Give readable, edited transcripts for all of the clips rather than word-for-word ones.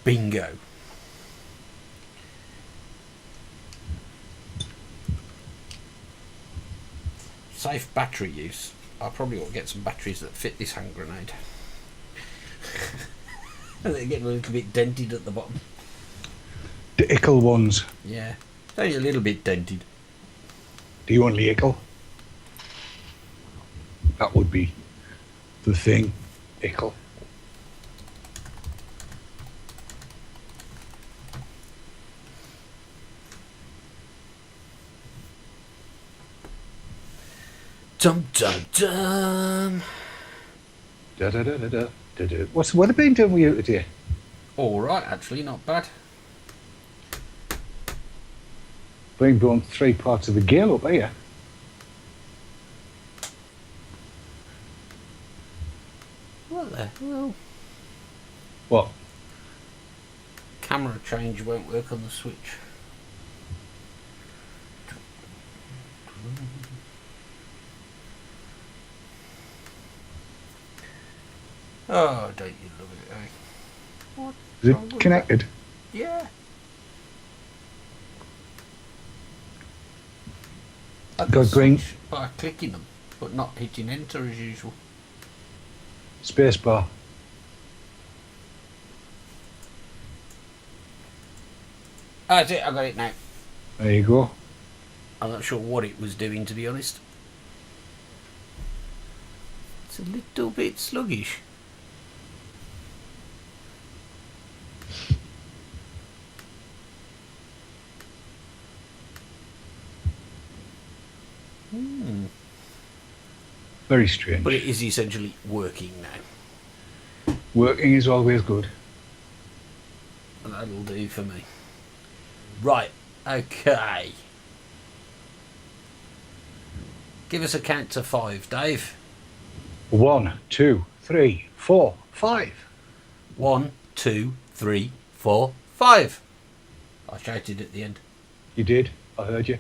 Bingo. Safe battery use. I probably ought to get some batteries that fit this hand grenade. They're getting a little bit dented at the bottom. The ickle ones. Yeah, only a little bit dented. Do you only ickle? That would be the thing. Ickle. Dum dum dum. Da da da da da da da. What's the weather been doing with you today? All right, actually, not bad. Been blown 3 parts of the gale up here. What the hell? What? Camera change won't work on the Switch. Oh, don't you love it, eh? What? Is it connected? Yeah. Got green. By clicking them, but not hitting enter as usual. Spacebar. Oh, that's it, I got it now. There you go. I'm not sure what it was doing, to be honest. It's a little bit sluggish. Very strange. But it is essentially working now. Working is always good. That'll do for me. Right, okay. Give us a count to 5, Dave. 1, 2, 3, 4, 5. 1, 2, 3, 4, 5. I shouted at the end. You did. I heard you.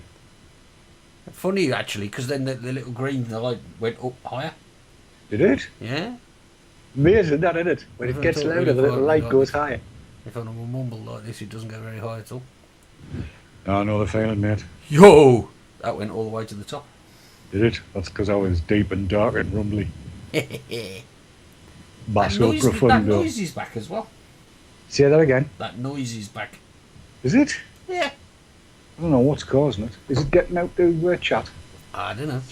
Funny, actually, because then the little green light went up higher. Did it? Yeah. Amazing, that, isn't it? When it gets Really louder, the little light goes higher. If I'm a mumble like this, it doesn't go very high at all. I know the feeling, mate. Yo! That went all the way to the top. Did it? That's because I was deep and dark and rumbly. that Basso that profundo. noise is back as well. Say that again. That noise is back. Is it? Yeah. I don't know what's causing it. Is it getting out to chat? I don't know.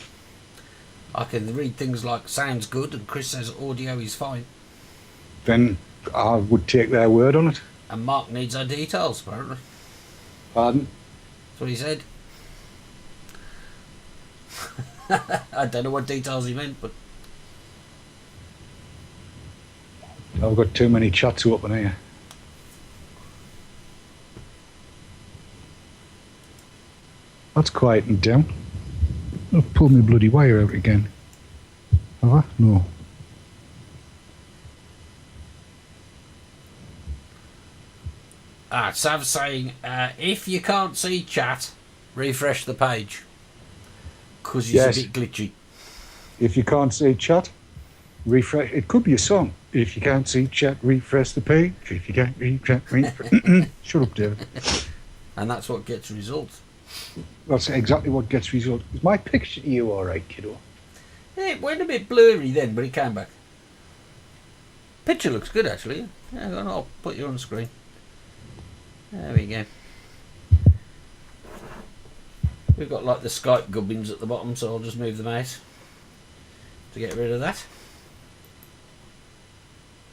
I can read things like sounds good and Chris says audio is fine. Then I would take their word on it. And Mark needs our details, apparently. Pardon? That's what he said. I don't know what details he meant, but... I've got too many chats open here. That's quieting down. I've pulled my bloody wire out again. Have I? No. Sav's saying, if you can't see chat, refresh the page. Because it's Yes. a bit glitchy. If you can't see chat, refresh. It could be a song. If you can't see chat, refresh the page. If you can't read chat, refresh. Shut up, David. And that's what gets results. That's exactly what gets results. Is my picture to you alright, kiddo? It went a bit blurry then, but it came back. Picture looks good, actually. Hang on, I'll put you on screen. There we go. We've got like the Skype gubbins at the bottom, so I'll just move the mouse to get rid of that.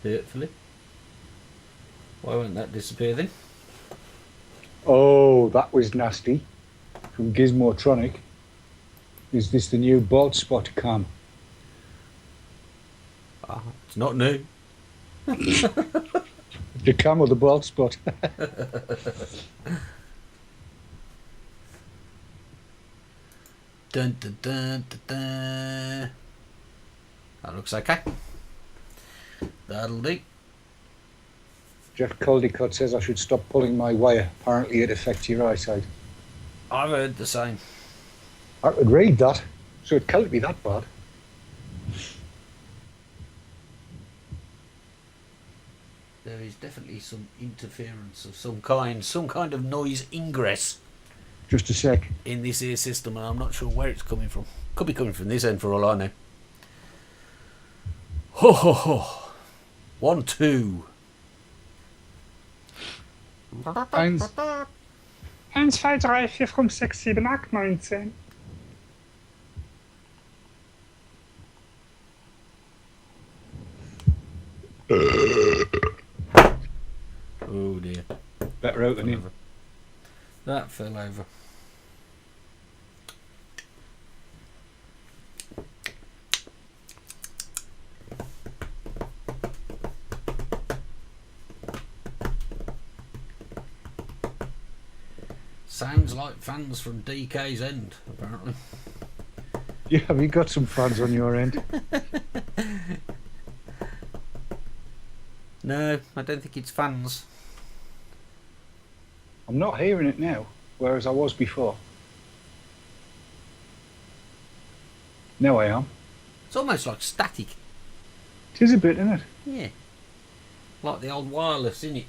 Hopefully. Why won't that disappear then? Oh, that was nasty. From Gizmotronic. Is this the new bald spot cam? It's not new. The cam or the bald spot? Dun, dun, dun, dun, dun. That looks okay. That'll do. Jeff Caldicott says I should stop pulling my wire. Apparently it affects your eyesight. I've heard the same. I could read that, so it can't be that bad. there is definitely some interference of some kind of noise ingress Just a sec. in this ear system, and I'm not sure where it's coming from. Could be coming from this end for all I know. Ho ho ho. 1, 2. 1, 1, 2, 3, 4, 5, 6, 7, 8, 9, 10. Oh dear. better out than him. That fell over. Sounds like fans from DK's end, apparently. Yeah, have you got some fans on your end? No, I don't think it's fans. I'm not hearing it now, whereas I was before. Now I am. It's almost like static. It is a bit, isn't it? Yeah. Like the old wireless, isn't it?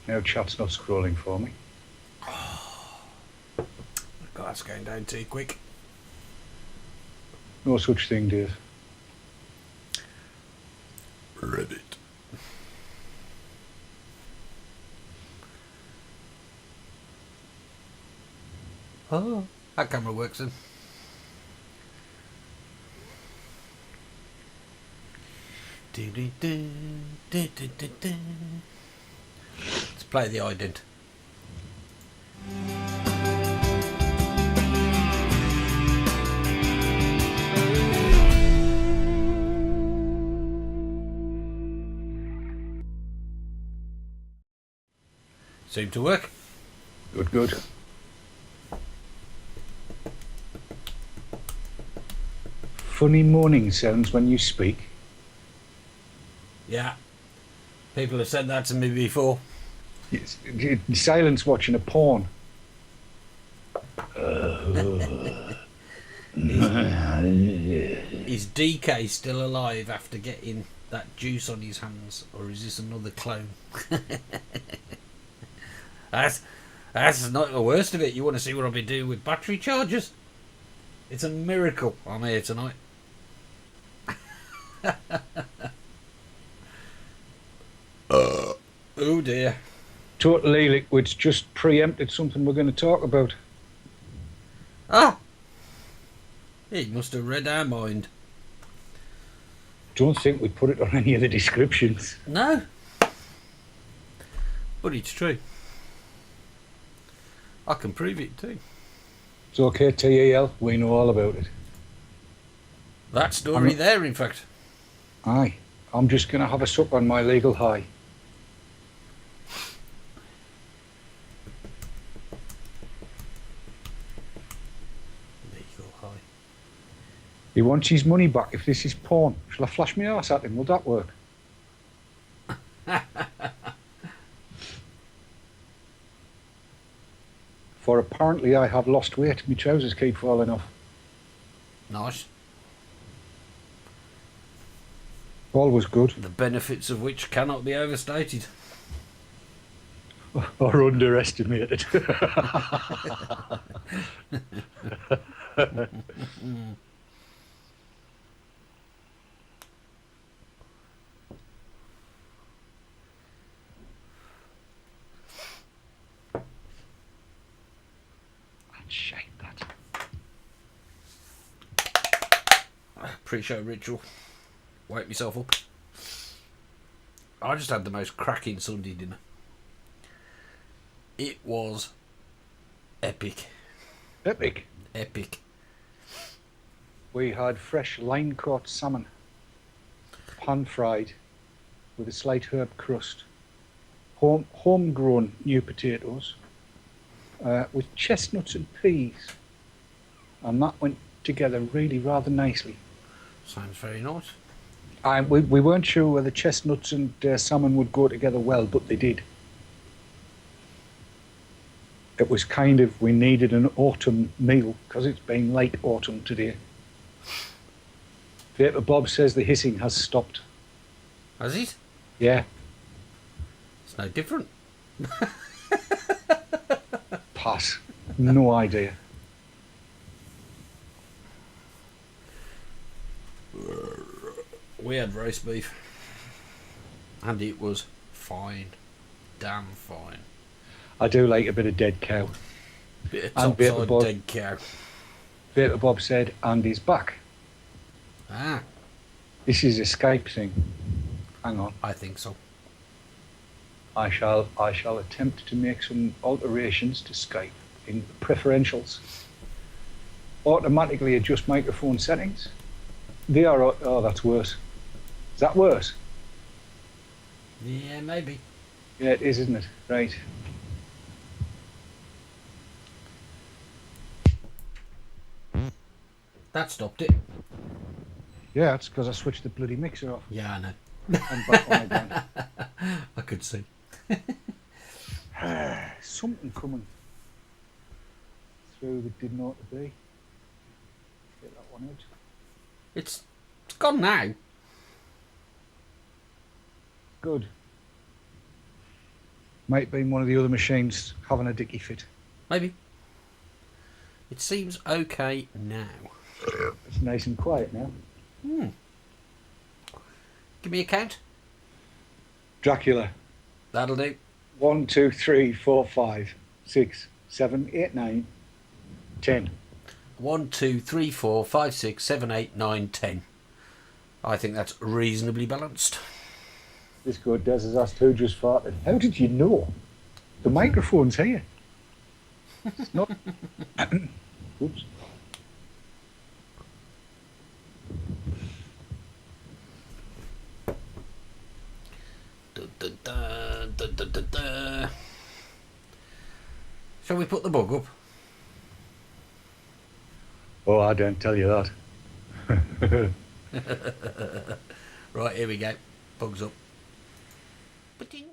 Now chat's not scrolling for me. God, that's going down too quick. No such thing, Dave. Reddit. Oh, that camera works then. Let's play the ident. Seemed to work. Good, good. Funny moaning sounds when you speak. Yeah. People have said that to me before. It's silence watching a porn. Is DK still alive after getting that juice on his hands, or is this another clone? That's not the worst of it. You want to see what I'll be doing with battery chargers? It's a miracle I'm here tonight. Oh dear. Totally Liquid's just preempted something we're going to talk about. Ah! He must have read our mind. Don't think we put it on any of the descriptions. No. But it's true. I can prove it too. It's okay, TEL, we know all about it. That story there, in fact. Aye, I'm just going to have a sup on my legal high. Legal high. He wants his money back if this is porn. Shall I flash my arse at him? Will that work? For apparently I have lost weight. My trousers keep falling off. Nice. Always good. The benefits of which cannot be overstated. Or underestimated. Shake that. Pre-show ritual. Wake myself up. I just had the most cracking Sunday dinner. It was epic. Epic. Epic. We had fresh line-caught salmon, pan-fried, with a slight herb crust, homegrown new potatoes, with chestnuts and peas, and that went together really rather nicely. Sounds very nice. We weren't sure whether chestnuts and salmon would go together well, but they did. it was kind of, we needed an autumn meal because it's been late autumn today. Vapor Bob says the hissing has stopped. Has it? Yeah. It's no different. Pass. No idea. We had roast beef. And it was fine. Damn fine. I do like a bit of dead cow. Bit And of Vapor topside Bob. dead cow. Vapor Bob said Andy's back. Ah, This is a Skype thing. Hang on. I think so. I shall attempt to make some alterations to Skype in preferentials. Automatically adjust microphone settings. They are, oh, that's worse. Is that worse? Yeah, maybe. Yeah, it is, isn't it? Right. That stopped it. Yeah, it's because I switched the bloody mixer off Yeah, I know. and back on again. I could see. Something coming through that didn't ought to be. Get that one out. It's gone now. Good. Might be one of the other machines having a dicky fit. Maybe. It seems okay now. It's nice and quiet now. Give me a count. Dracula. That'll do. 1, 2, 3, 4, 5, 6, 7, 8, 9, 10. 1, 2, 3, 4, 5, 6, 7, 8, 9, 10. I think that's reasonably balanced. This good Des has asked who just farted. How did you know? The microphone's here. It's not. Oops. Da, da, da, da, da, da, da. Shall we put the bug up? Oh, I don't tell you that. Right, here we go. Bug's up. Ba-ding.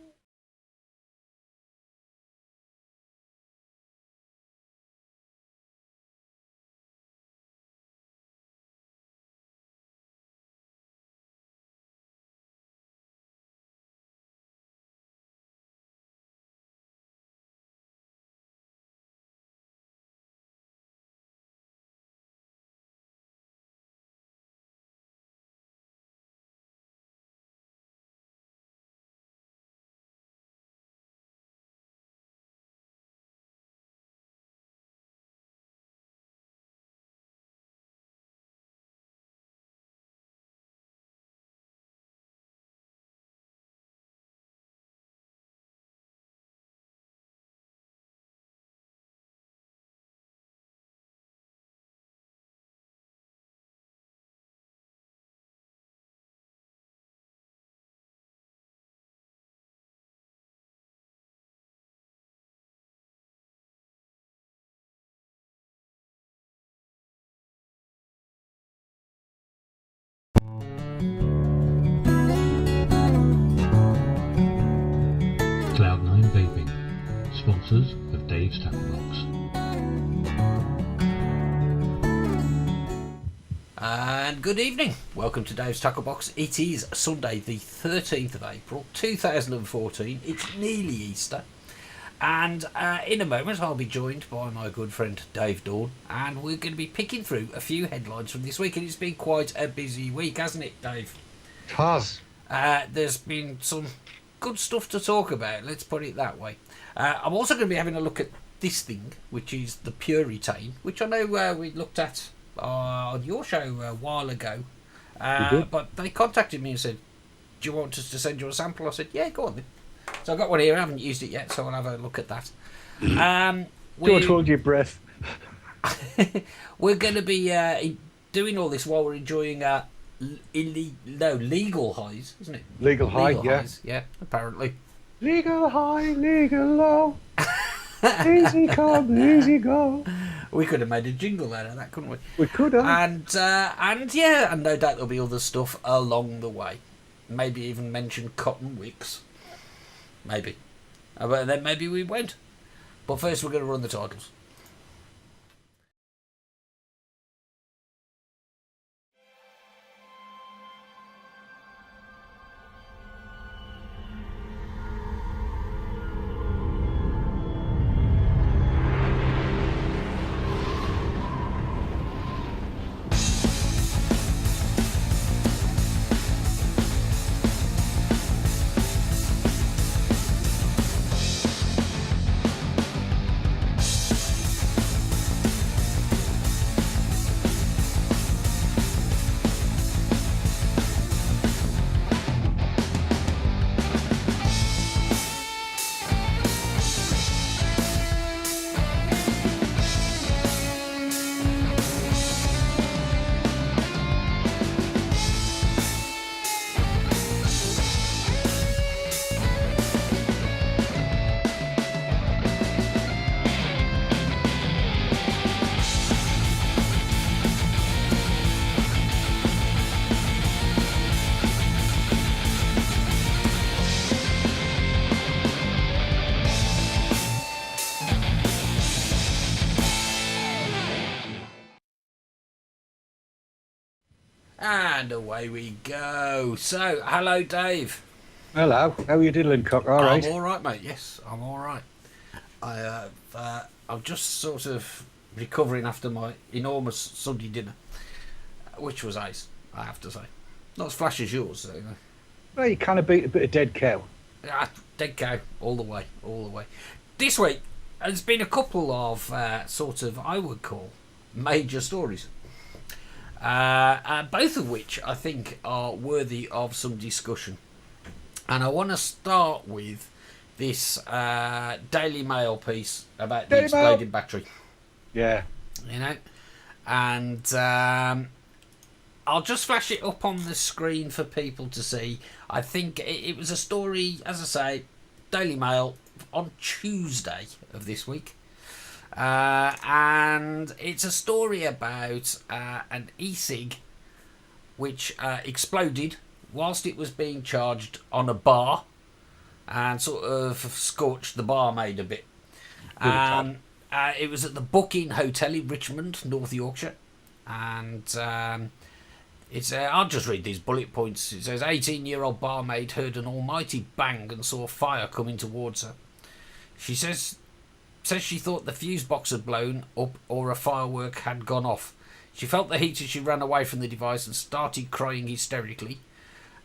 Cloud9 Vaping, sponsors of Dave's Tacklebox. And good evening. Welcome to Dave's Tacklebox. It is Sunday the 13th of April 2014. It's nearly Easter. And in a moment I'll be joined by my good friend Dave Dawn, and we're going to be picking through a few headlines from this week. And it's been quite a busy week, hasn't it, Dave? It has. There's been some good stuff to talk about, let's put it that way. I'm also going to be having a look at this thing, which is the Puritane, which I know we looked at on your show a while ago. But they contacted me and said, do you want us to send you a sample? I said, yeah, go on then. So I've got one here. I haven't used it yet, so I'll have a look at that. Don't hold your breath. We're going to be doing all this while we're enjoying legal highs, isn't it? Legal high, yeah. Highs, yeah, apparently. Legal high, legal low. Easy come, easy go. We could have made a jingle out of that, couldn't we? We could have. And yeah, and no doubt there'll be other stuff along the way. Maybe even mention cotton wicks. Maybe. But then maybe we won't. But first we're going to run the titles. And away we go. So, hello, Dave. Hello, how are you diddling, cock? All right. I'm all right, mate. Yes, I'm all right. I'm just sort of recovering after my enormous Sunday dinner, which was ace, I have to say. Not as flash as yours, though. Well, you kind of beat a bit of dead cow. Dead cow, all the way, all the way. This week, there's been a couple of sort of, I would call, major stories. Both of which I think are worthy of some discussion. And I want to start with this Daily Mail piece about the exploded battery. Yeah. You know? And I'll just flash it up on the screen for people to see. I think it was a story, as I say, Daily Mail on Tuesday of this week. And it's a story about an e-cig which exploded whilst it was being charged on a bar and sort of scorched the barmaid a bit. It was at the Booking Hotel in Richmond, North Yorkshire. And it's I'll just read these bullet points. It says, 18-year-old barmaid heard an almighty bang and saw fire coming towards her. She says she thought the fuse box had blown up or a firework had gone off. She felt the heat as she ran away from the device and started crying hysterically.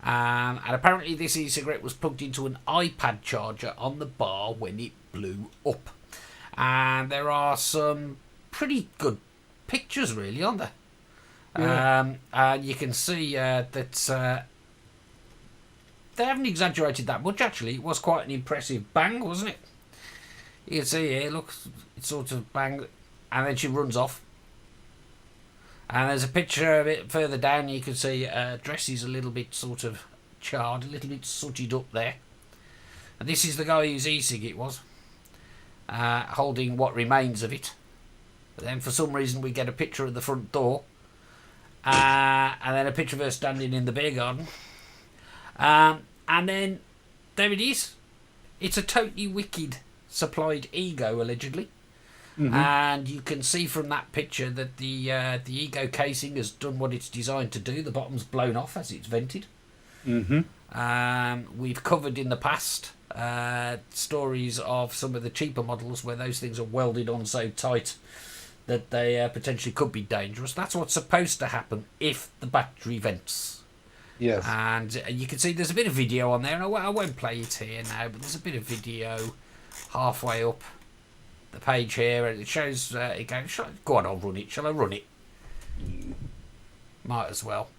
And apparently this e-cigarette was plugged into an iPad charger on the bar when it blew up. And there are some pretty good pictures, really, aren't there? Yeah. And you can see that they haven't exaggerated that much, actually. It was quite an impressive bang, wasn't it? You can see here, look, it sort of banged, and then she runs off. And there's a picture a bit further down, you can see dress is a little bit sort of charred, a little bit sooted up there. And this is the guy whose e-cig it was, holding what remains of it. But then for some reason we get a picture of the front door, and then a picture of her standing in the beer garden. And then there it is. It's a totally wicked supplied ego, allegedly. Mm-hmm. And you can see from that picture that the ego casing has done what it's designed to do. The bottom's blown off as it's vented. Mm-hmm. We've covered in the past stories of some of the cheaper models where those things are welded on so tight that they potentially could be dangerous. That's what's supposed to happen if the battery vents. Yes. And you can see there's a bit of video on there, and I won't play it here now, but there's a bit of video halfway up the page here, and it shows it goes, go on, I'll run it. Shall I run it? Might as well.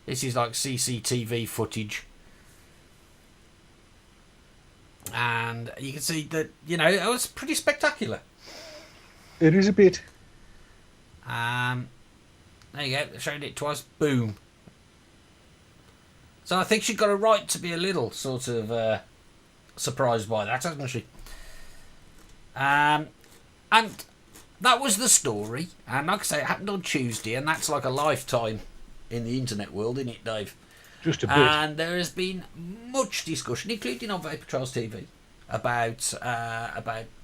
This is like CCTV footage. And you can see that, you know, it was pretty spectacular. It is a bit. There you go, showed it twice. Boom. So I think she got a right to be a little sort of surprised by that, hasn't she? And that was the story. And like I say, it happened on Tuesday, and that's like a lifetime in the internet world, isn't it, Dave? Just a bit. And there has been much discussion, including on Vapor Trials TV, about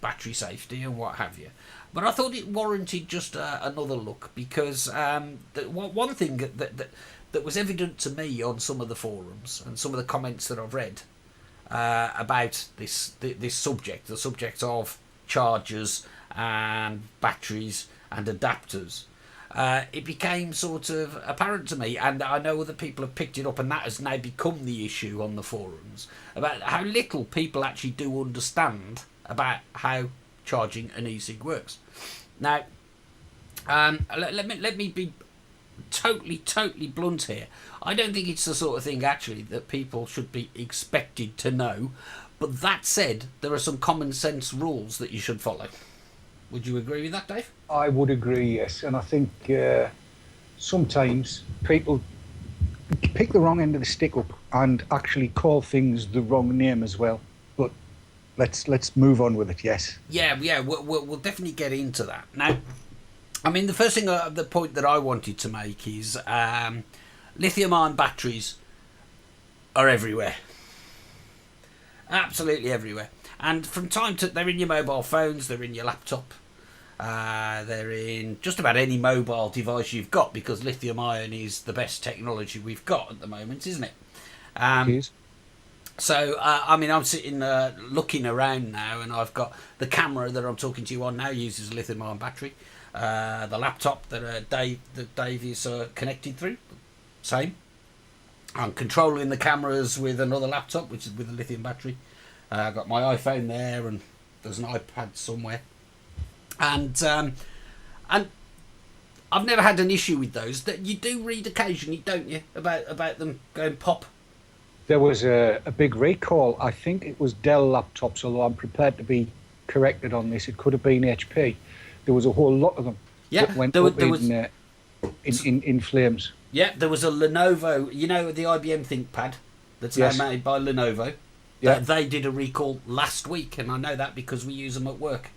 battery safety and what have you. But I thought it warranted just another look because one thing that was evident to me on some of the forums and some of the comments that I've read about this subject, the subject of chargers and batteries and adapters, it became sort of apparent to me, and I know other people have picked it up, and that has now become the issue on the forums, about how little people actually do understand about how charging an e-cig works. Now, let me be totally blunt here. I don't think it's the sort of thing actually that people should be expected to know. But that said, there are some common sense rules that you should follow. Would you agree with that, Dave? I would agree, yes. And I think sometimes people pick the wrong end of the stick up and actually call things the wrong name as well. But let's move on with it, yes. Yeah, we'll definitely get into that. Now, I mean, the first thing, the point that I wanted to make is lithium-ion batteries are everywhere. Absolutely everywhere. And from time to... They're in your mobile phones, they're in your laptop, they're in just about any mobile device you've got, because lithium-ion is the best technology we've got at the moment, isn't it? It is. So, I mean, I'm sitting looking around now, and I've got the camera that I'm talking to you on now uses a lithium-ion battery. The laptop that Dave is connected through, same. I'm controlling the cameras with another laptop, which is with a lithium battery. I've got my iPhone there, and there's an iPad somewhere. And I've never had an issue with those. That you do read occasionally, don't you, about them going pop? There was a big recall. I think it was Dell laptops, although I'm prepared to be corrected on this. It could have been HP. There was a whole lot of them that went up in flames. Yeah, there was a Lenovo, you know, the IBM ThinkPad that's now made by Lenovo. Yeah. They did a recall last week, and I know that because we use them at work.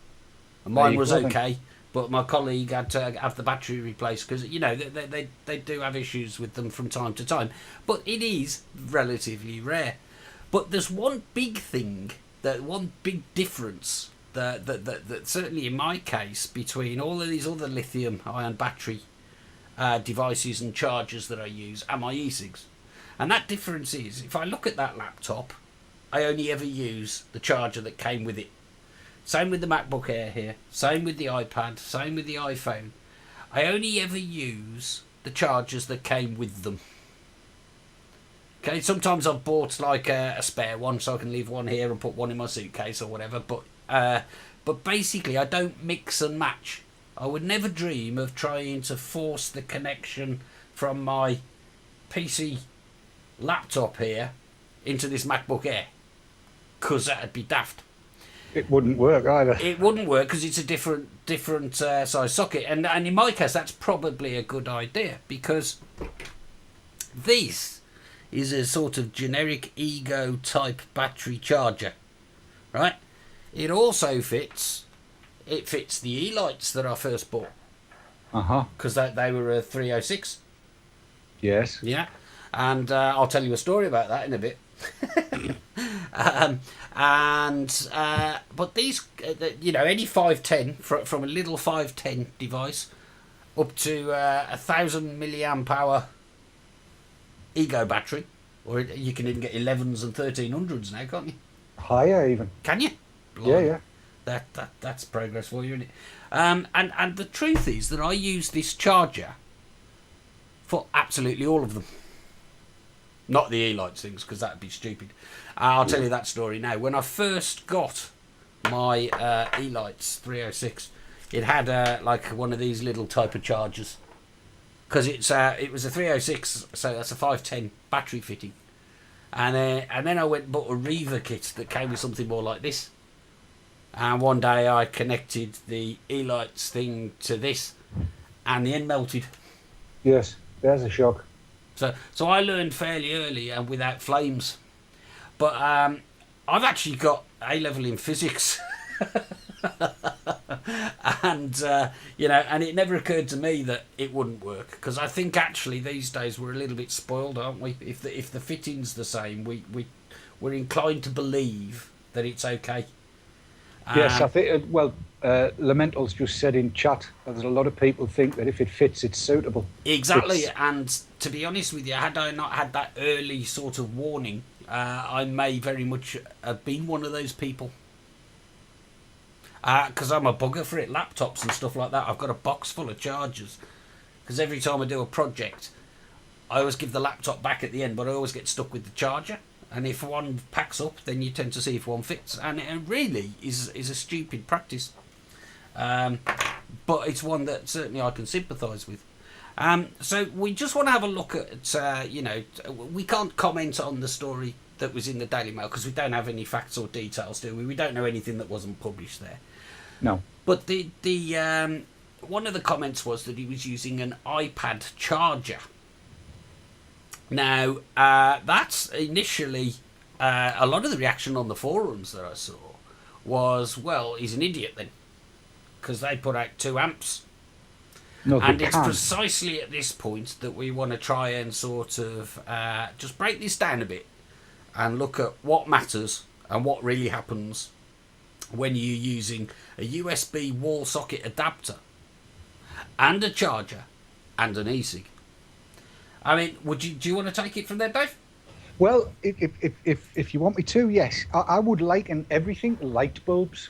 And mine was okay, but my colleague had to have the battery replaced because, you know, they do have issues with them from time to time. But it is relatively rare. But there's one big thing, one big difference that certainly in my case between all of these other lithium-ion battery devices and chargers that I use and my e-cigs. And that difference is, if I look at that laptop, I only ever use the charger that came with it. Same with the MacBook Air here, same with the iPad, same with the iPhone. I only ever use the chargers that came with them. Okay, sometimes I've bought like a spare one so I can leave one here and put one in my suitcase or whatever, but basically I don't mix and match. I would never dream of trying to force the connection from my PC laptop here into this MacBook Air, because that'd be daft. It wouldn't work either. It wouldn't work because it's a different size socket, and in my case that's probably a good idea, because this is a sort of generic Ego type battery charger, right? It also fits the e-lights that I first bought. Because they were a 306. Yes. Yeah. And I'll tell you a story about that in a bit. But these, you know, any 510, from a little 510 device up to 1,000 milliamp hour Ego battery, or you can even get 11s and 1300s now, can't you? Higher even. Can you? Blimey. Yeah. That's progress for you, isn't it? And the truth is that I use this charger for absolutely all of them. Not the e-lights things, because that'd be stupid. I'll tell you that story now. When I first got my e-lights 306, it had like one of these little type of chargers, because it was a 306, so that's a 510 battery fitting. And then I went and bought a Reaver kit that came with something more like this. And one day I connected the e-lights thing to this, and the end melted. Yes, there's a shock. So I learned fairly early and without flames. But I've actually got A-level in physics. And, you know, and it never occurred to me that it wouldn't work. Because I think actually these days we're a little bit spoiled, aren't we? If the fitting's the same, we're inclined to believe that it's okay. Yes, I think, Lamental's just said in chat, there's a lot of people think that if it fits, it's suitable. Exactly, and to be honest with you, had I not had that early sort of warning, I may very much have been one of those people. Because I'm a bugger for it, laptops and stuff like that. I've got a box full of chargers. Because every time I do a project, I always give the laptop back at the end, but I always get stuck with the charger. And if one packs up, then you tend to see if one fits. And it really is a stupid practice. But it's one that certainly I can sympathise with. So we just want to have a look at, we can't comment on the story that was in the Daily Mail because we don't have any facts or details, do we? We don't know anything that wasn't published there. No. But the one of the comments was that he was using an iPad charger. Now, that's initially, a lot of the reaction on the forums that I saw was, well, he's an idiot then, because they put out 2 amps. No, and it's precisely at this point that we want to try and sort of just break this down a bit and look at what matters and what really happens when you're using a USB wall socket adapter and a charger and an e-cig. I mean, do you want to take it from there, Dave? Well, if you want me to, yes. I would liken everything to light bulbs,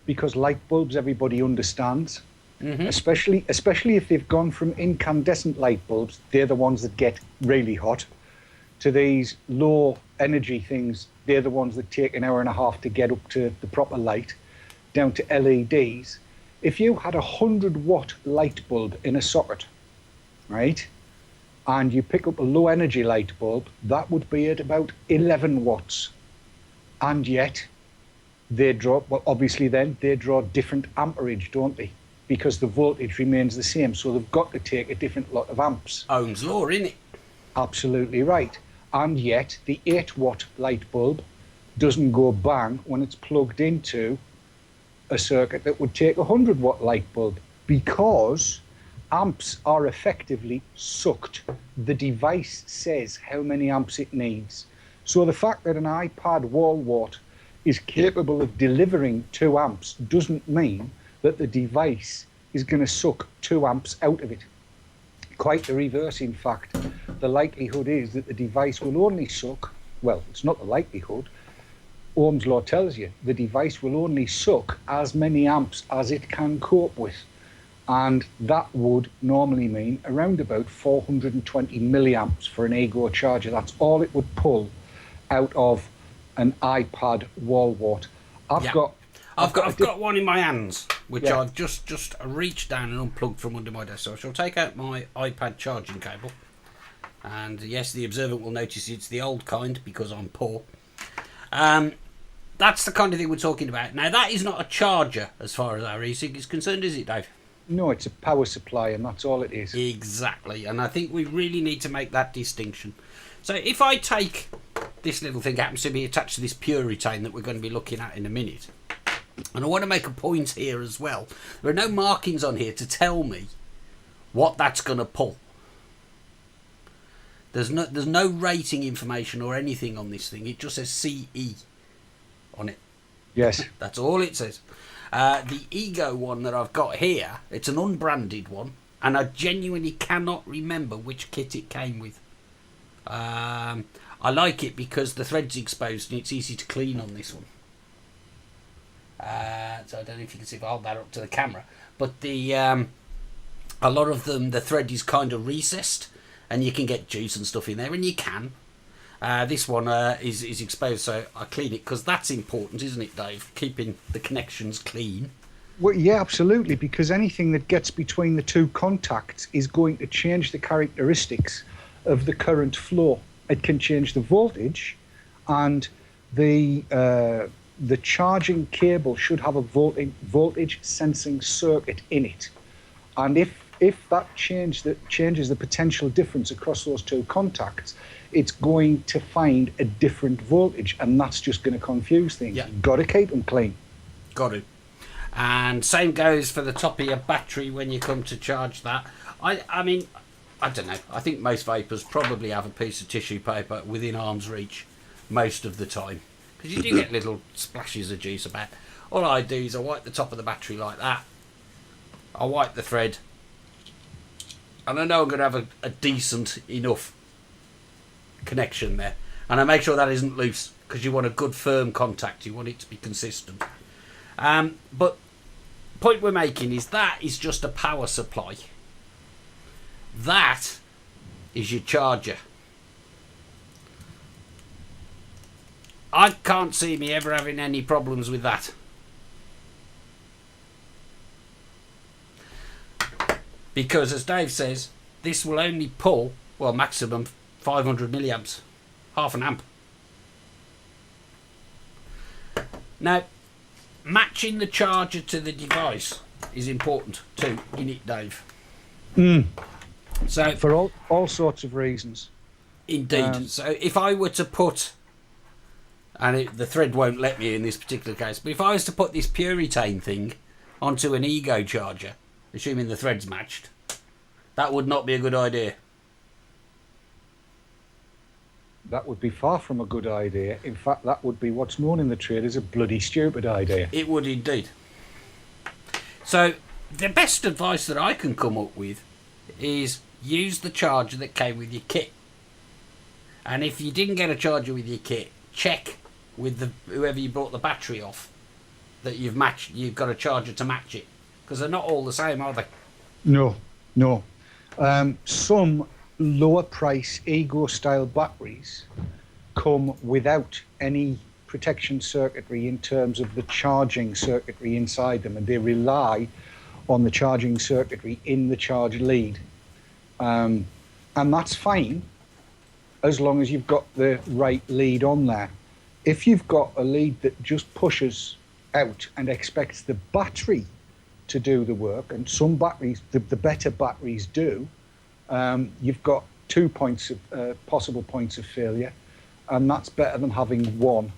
because light bulbs everybody understands, especially if they've gone from incandescent light bulbs, they're the ones that get really hot, to these low energy things, they're the ones that take an hour and a half to get up to the proper light, down to LEDs. If you had a 100-watt light bulb in a socket, right, and you pick up a low energy light bulb, that would be at about 11 watts. And yet, they draw, well, obviously then, they draw different amperage, don't they? Because the voltage remains the same, so they've got to take a different lot of amps. Ohm's law, isn't it? Absolutely right. And yet, the 8-watt light bulb doesn't go bang when it's plugged into a circuit that would take a 100-watt light bulb, because amps are effectively sucked. The device says how many amps it needs. So the fact that an iPad wall wart is capable of delivering 2 amps doesn't mean that the device is going to suck 2 amps out of it. Quite the reverse, in fact. The likelihood is that the device will only suck, well, it's not the likelihood, Ohm's law tells you, the device will only suck as many amps as it can cope with. And that would normally mean around about 420 milliamps for an Ego charger. That's all it would pull out of an iPad wall wart. I've got one in my hands, which I've just reached down and unplugged from under my desk. So I shall take out my iPad charging cable. And yes, the observant will notice it's the old kind because I'm poor. That's the kind of thing we're talking about. Now, that is not a charger as far as our e-cig is concerned, is it, Dave? No, it's a power supply, and that's all it is. Exactly, and I think we really need to make that distinction. So if I take this little thing, happens to be attached to this Puritane that we're going to be looking at in a minute, and I want to make a point here as well. There are no markings on here to tell me what that's going to pull. There's no rating information or anything on this thing. It just says CE on it. Yes. That's all it says. The Ego one that I've got here, it's an unbranded one, and I genuinely cannot remember which kit it came with. I like it because the thread's exposed and it's easy to clean on this one. So I don't know if you can see if I hold that up to the camera, but a lot of them, the thread is kind of recessed, and you can get juice and stuff in there, and you can. This one is exposed, so I clean it because that's important, isn't it, Dave? Keeping the connections clean. Well, yeah, absolutely, because anything that gets between the 2 contacts is going to change the characteristics of the current flow. It can change the voltage, and the charging cable should have a voltage sensing circuit in it. And if that changes the potential difference across those 2 contacts, it's going to find a different voltage, and that's just going to confuse things. Yeah. Got to keep them clean. Got to. And same goes for the top of your battery when you come to charge that. I mean, I don't know. I think most vapors probably have a piece of tissue paper within arm's reach most of the time. because you do get little splashes of juice about. All I do is I wipe the top of the battery like that. I wipe the thread, and I know I'm going to have a decent enough connection there, and I make sure that isn't loose, because you want a good firm contact. You want it to be consistent. But point we're making is that is just a power supply. That is your charger. I can't see me ever having any problems with that. Because, as Dave says, this will only pull, well, maximum 500 milliamps. Half an amp. Now, matching the charger to the device is important too, isn't it, Dave? So, for all sorts of reasons. Indeed. So if I were to put, and the thread won't let me in this particular case, but if I was to put this Puritane thing onto an Ego charger, assuming the thread's matched, that would not be a good idea. That would be far from a good idea. In fact, that would be what's known in the trade as a bloody stupid idea. It would indeed. So the best advice that I can come up with is use the charger that came with your kit. And if you didn't get a charger with your kit, check with whoever you brought the battery off that you've got a charger to match it, because they're not all the same, are they? No. Some lower price Ego style batteries come without any protection circuitry in terms of the charging circuitry inside them, and they rely on the charging circuitry in the charge lead, and that's fine as long as you've got the right lead on there. If you've got a lead that just pushes out and expects the battery to do the work, and some batteries, the better batteries do, you've got 2 points of possible points of failure, and that's better than having one,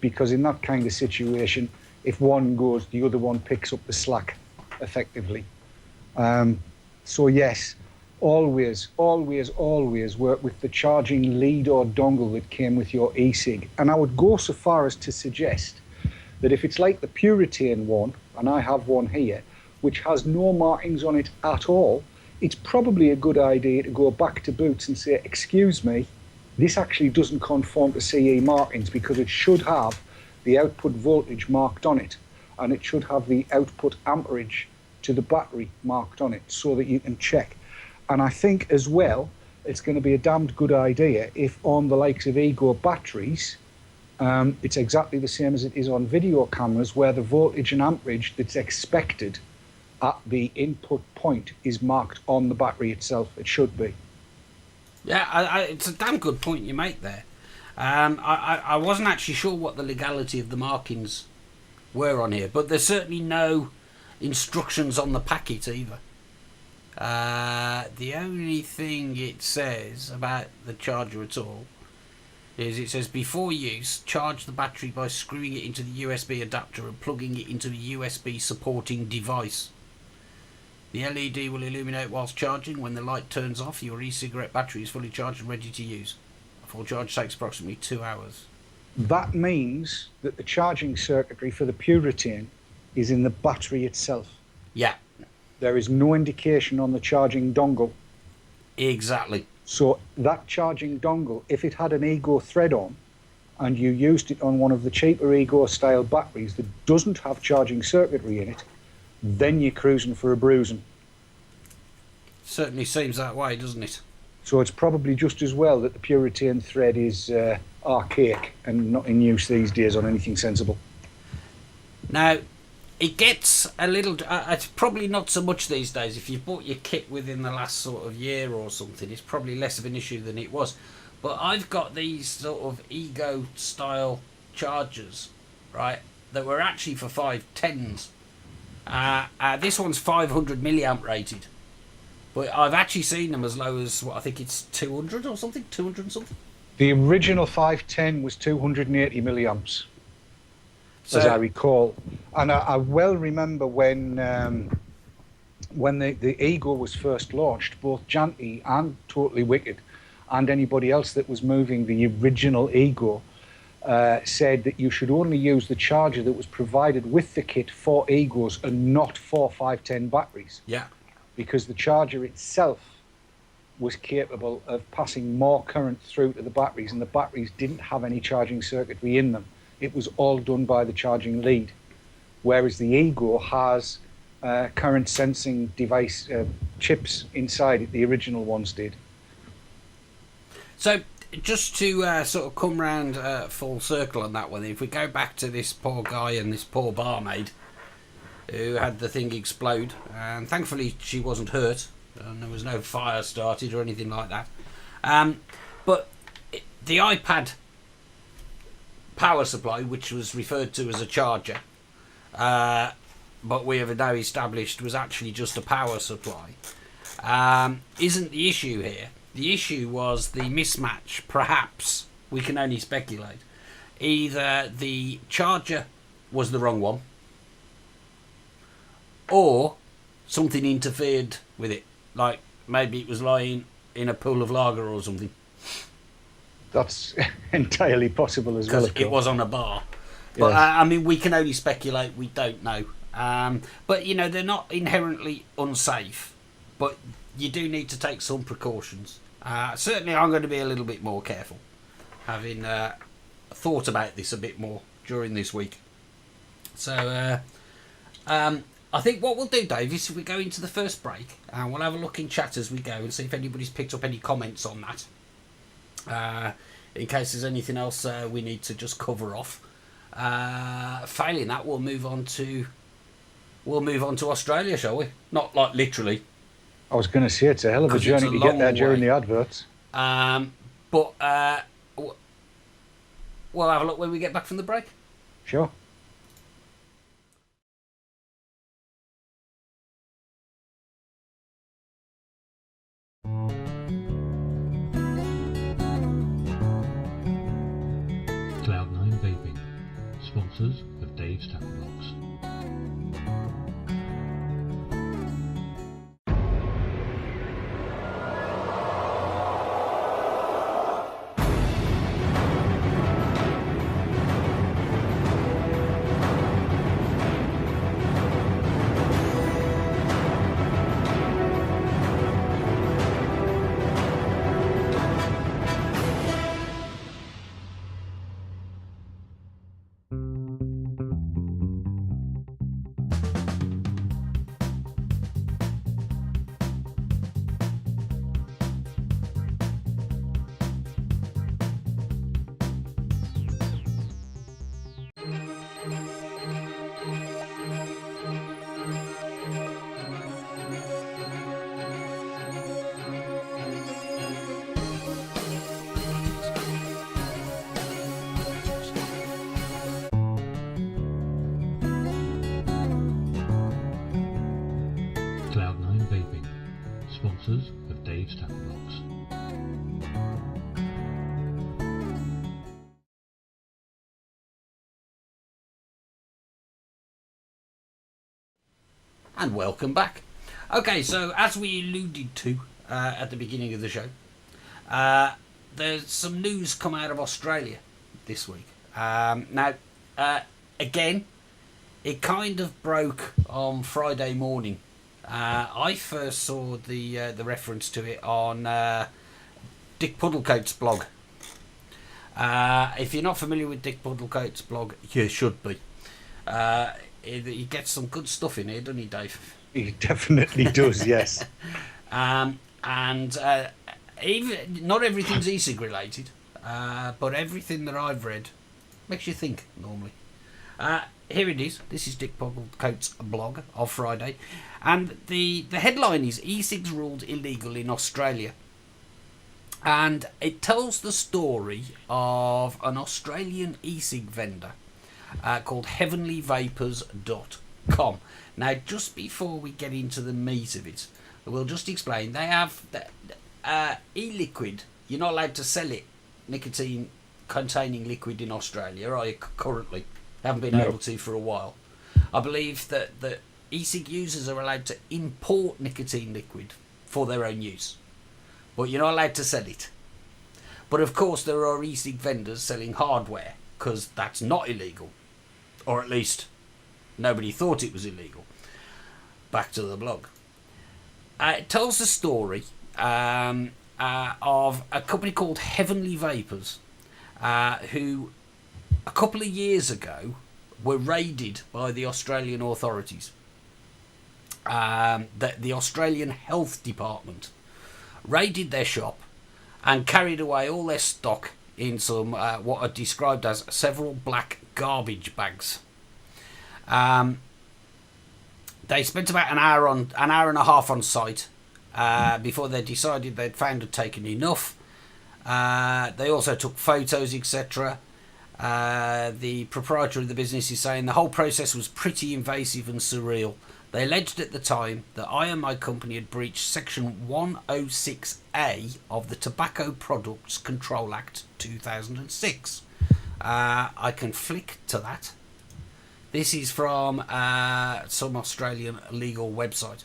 because in that kind of situation, if one goes, the other one picks up the slack effectively. So yes, always work with the charging lead or dongle that came with your e-cig. And I would go so far as to suggest that if it's like the Puritane one, and I have one here, which has no markings on it at all, it's probably a good idea to go back to Boots and say, excuse me, this actually doesn't conform to CE markings, because it should have the output voltage marked on it, and it should have the output amperage to the battery marked on it, so that you can check. And I think as well, it's going to be a damned good idea if on the likes of Ego batteries, it's exactly the same as it is on video cameras, where the voltage and amperage that's expected at the input point is marked on the battery itself. It should be. Yeah, it's a damn good point you make there. I wasn't actually sure what the legality of the markings were on here, but there's certainly no instructions on the packet either. The only thing it says about the charger at all is it says, before use, charge the battery by screwing it into the USB adapter and plugging it into the USB supporting device. The LED will illuminate whilst charging. When the light turns off, your e-cigarette battery is fully charged and ready to use. A full charge takes approximately 2 hours. That means that the charging circuitry for the Puritane is in the battery itself. Yeah. There is no indication on the charging dongle. Exactly. So that charging dongle, if it had an Ego thread on, and you used it on one of the cheaper Ego style batteries that doesn't have charging circuitry in it, then you're cruising for a bruising. Certainly seems that way, doesn't it? So it's probably just as well that the Puritane thread is archaic and not in use these days on anything sensible. Now, it gets a little... it's probably not so much these days. If you've bought your kit within the last sort of year or something, it's probably less of an issue than it was. But I've got these sort of Ego-style chargers, right, that were actually for 510s. This one's 500 milliamp rated. But I've actually seen them as low as, what, I think it's 200 or something? 200 and something? The original 510 was 280 milliamps. So, as I recall, and I well remember when the Ego was first launched, both Janty and Totally Wicked, and anybody else that was moving the original Ego, said that you should only use the charger that was provided with the kit for egos and not for 510 batteries. Yeah. Because the charger itself was capable of passing more current through to the batteries, and the batteries didn't have any charging circuitry in them. It was all done by the charging lead, whereas the ego has current sensing device chips inside it. The original ones did. So just to sort of come round full circle on that one, if we go back to this poor guy and this poor barmaid who had the thing explode, and thankfully she wasn't hurt, and there was no fire started or anything like that. But the iPad power supply, which was referred to as a charger, but we have now established was actually just a power supply, isn't the issue here. The issue was the mismatch. Perhaps, we can only speculate, either the charger was the wrong one, or something interfered with it, like maybe it was lying in a pool of lager or something. That's entirely possible as well. Because it was on a bar. But Yes. I mean, we can only speculate. We don't know. But you know, they're not inherently unsafe. But you do need to take some precautions. Certainly, I'm going to be a little bit more careful, having thought about this a bit more during this week. So, I think what we'll do, Dave, is if we go into the first break, and we'll have a look in chat as we go and see if anybody's picked up any comments on that. In case there's anything else we need to just cover off. Failing that, we'll move on to Australia, shall we? Not like literally. I was going to say it's a hell of a journey to get there during the adverts. But we'll have a look when we get back from the break. Sure. Cloud9 Vaping, sponsors of Dave's Tacklebox. Cloud9 Vaping, sponsors of Dave's Tacklebox. And welcome back. Okay, so as we alluded to at the beginning of the show, there's some news come out of Australia this week. Now, again, it kind of broke on Friday morning. I first saw the reference to it on Dick Puddlecoat's blog. If you're not familiar with Dick Puddlecoat's blog, you should be. He gets some good stuff in here, doesn't he, Dave? He definitely does, yes. And even not everything's e-cig related, but everything that I've read makes you think normally. Here it is. This is Dick Puddlecoat's blog of Friday, and the headline is "E-cigs ruled illegal in Australia," and it tells the story of an Australian e-cig vendor called heavenlyvapors.com. Now, just before we get into the meat of it, we'll just explain. They have e-liquid. You're not allowed to sell it, nicotine containing liquid in Australia, are you currently? Haven't been able to for a while. I believe that the e-cig users are allowed to import nicotine liquid for their own use, but you're not allowed to sell it. But of course there are e-cig vendors selling hardware because that's not illegal, or at least nobody thought it was illegal. Back to the blog. It tells the story of a company called Heavenly Vapors, who a couple of years ago were raided by the Australian authorities. The Australian Health Department raided their shop and carried away all their stock in some what are described as several black garbage bags. They spent about an hour and a half on site before they decided they'd found and taken enough. They also took photos, etc. The proprietor of the business is saying the whole process was pretty invasive and surreal. They alleged at the time that I and my company had breached Section 106A of the Tobacco Products Control Act 2006. I can flick to that. This is from some Australian legal website.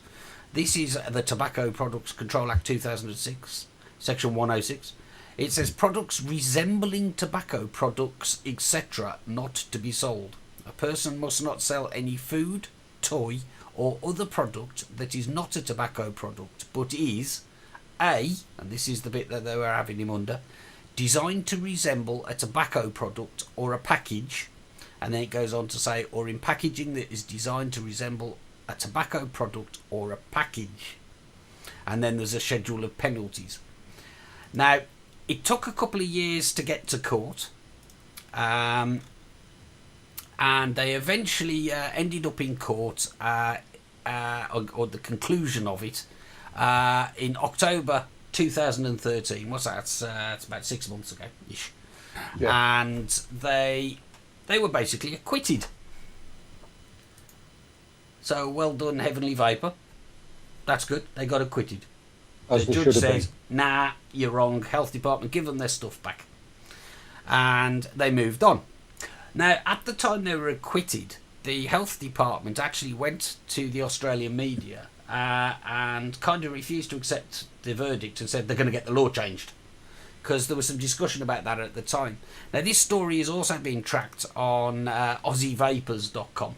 This is the Tobacco Products Control Act 2006, Section 106. It says products resembling tobacco products, etc., not to be sold. A person must not sell any food, toy, or other product that is not a tobacco product, but is A, and this is the bit that they were having him under, designed to resemble a tobacco product or a package. And then it goes on to say, or in packaging that is designed to resemble a tobacco product or a package. And then there's a schedule of penalties. Now, it took a couple of years to get to court. And they eventually ended up in court, or the conclusion of it, in October 2013. What's that? It's about 6 months ago-ish. Yeah. And they were basically acquitted. So well done, Heavenly Vapor. That's good. They got acquitted. As the judge says, nah, you're wrong. Health Department, give them their stuff back. And they moved on. Now, at the time they were acquitted, the Health Department actually went to the Australian media and kind of refused to accept the verdict and said they're going to get the law changed, because there was some discussion about that at the time. Now, this story is also being tracked on AussieVapors.com,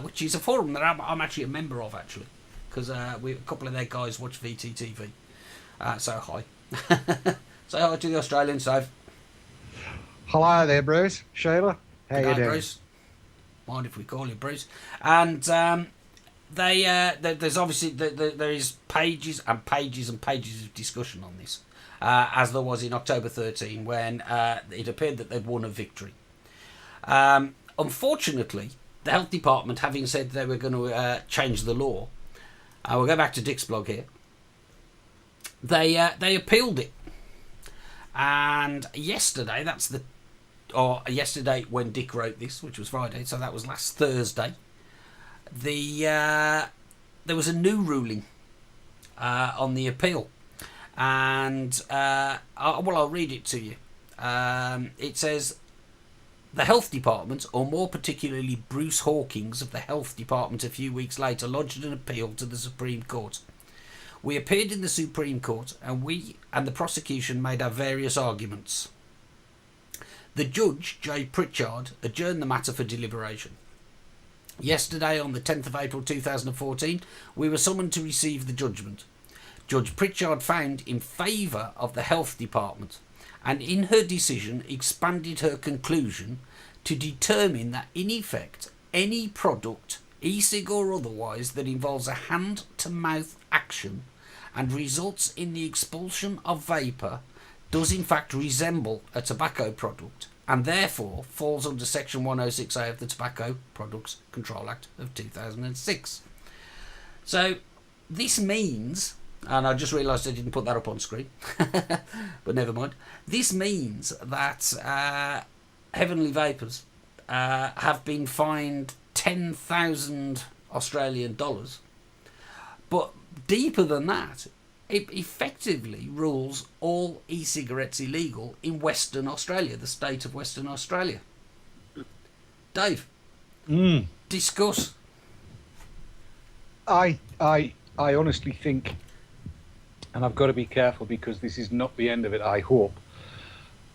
which is a forum that I'm actually a member of, actually, because a couple of their guys watch VTTV. So hi. Say hi to the Australians, Dave. Hello there, Bruce. Sheila. How you doing? Bruce. Mind if we call you Bruce? And there's obviously there is pages and pages and pages of discussion on this, as there was in October 13 when it appeared that they'd won a victory. Unfortunately, the Health Department, having said they were going to change the law, we'll go back to Dick's blog here. They appealed it, and yesterday yesterday when Dick wrote this, which was Friday, so that was last Thursday, there was a new ruling on the appeal, and I'll read it to you. It says, the Health Department, or more particularly Bruce Hawkins of the Health Department, a few weeks later lodged an appeal to the Supreme Court. We appeared in the Supreme Court, and we and the prosecution made our various arguments. The judge, J. Pritchard, adjourned the matter for deliberation. Yesterday, on the 10th of April 2014, we were summoned to receive the judgment. Judge Pritchard found in favour of the Health Department, and in her decision expanded her conclusion to determine that, in effect, any product, e-cig or otherwise, that involves a hand-to-mouth action and results in the expulsion of vapour does in fact resemble a tobacco product, and therefore falls under Section 106A of the Tobacco Products Control Act of 2006. So this means, and I just realised I didn't put that up on screen, but never mind. This means that Heavenly Vapors have been fined 10,000 Australian dollars, but deeper than that, it effectively rules all e-cigarettes illegal in Western Australia, the state of Western Australia. Dave, discuss. I honestly think, and I've got to be careful because this is not the end of it, I hope.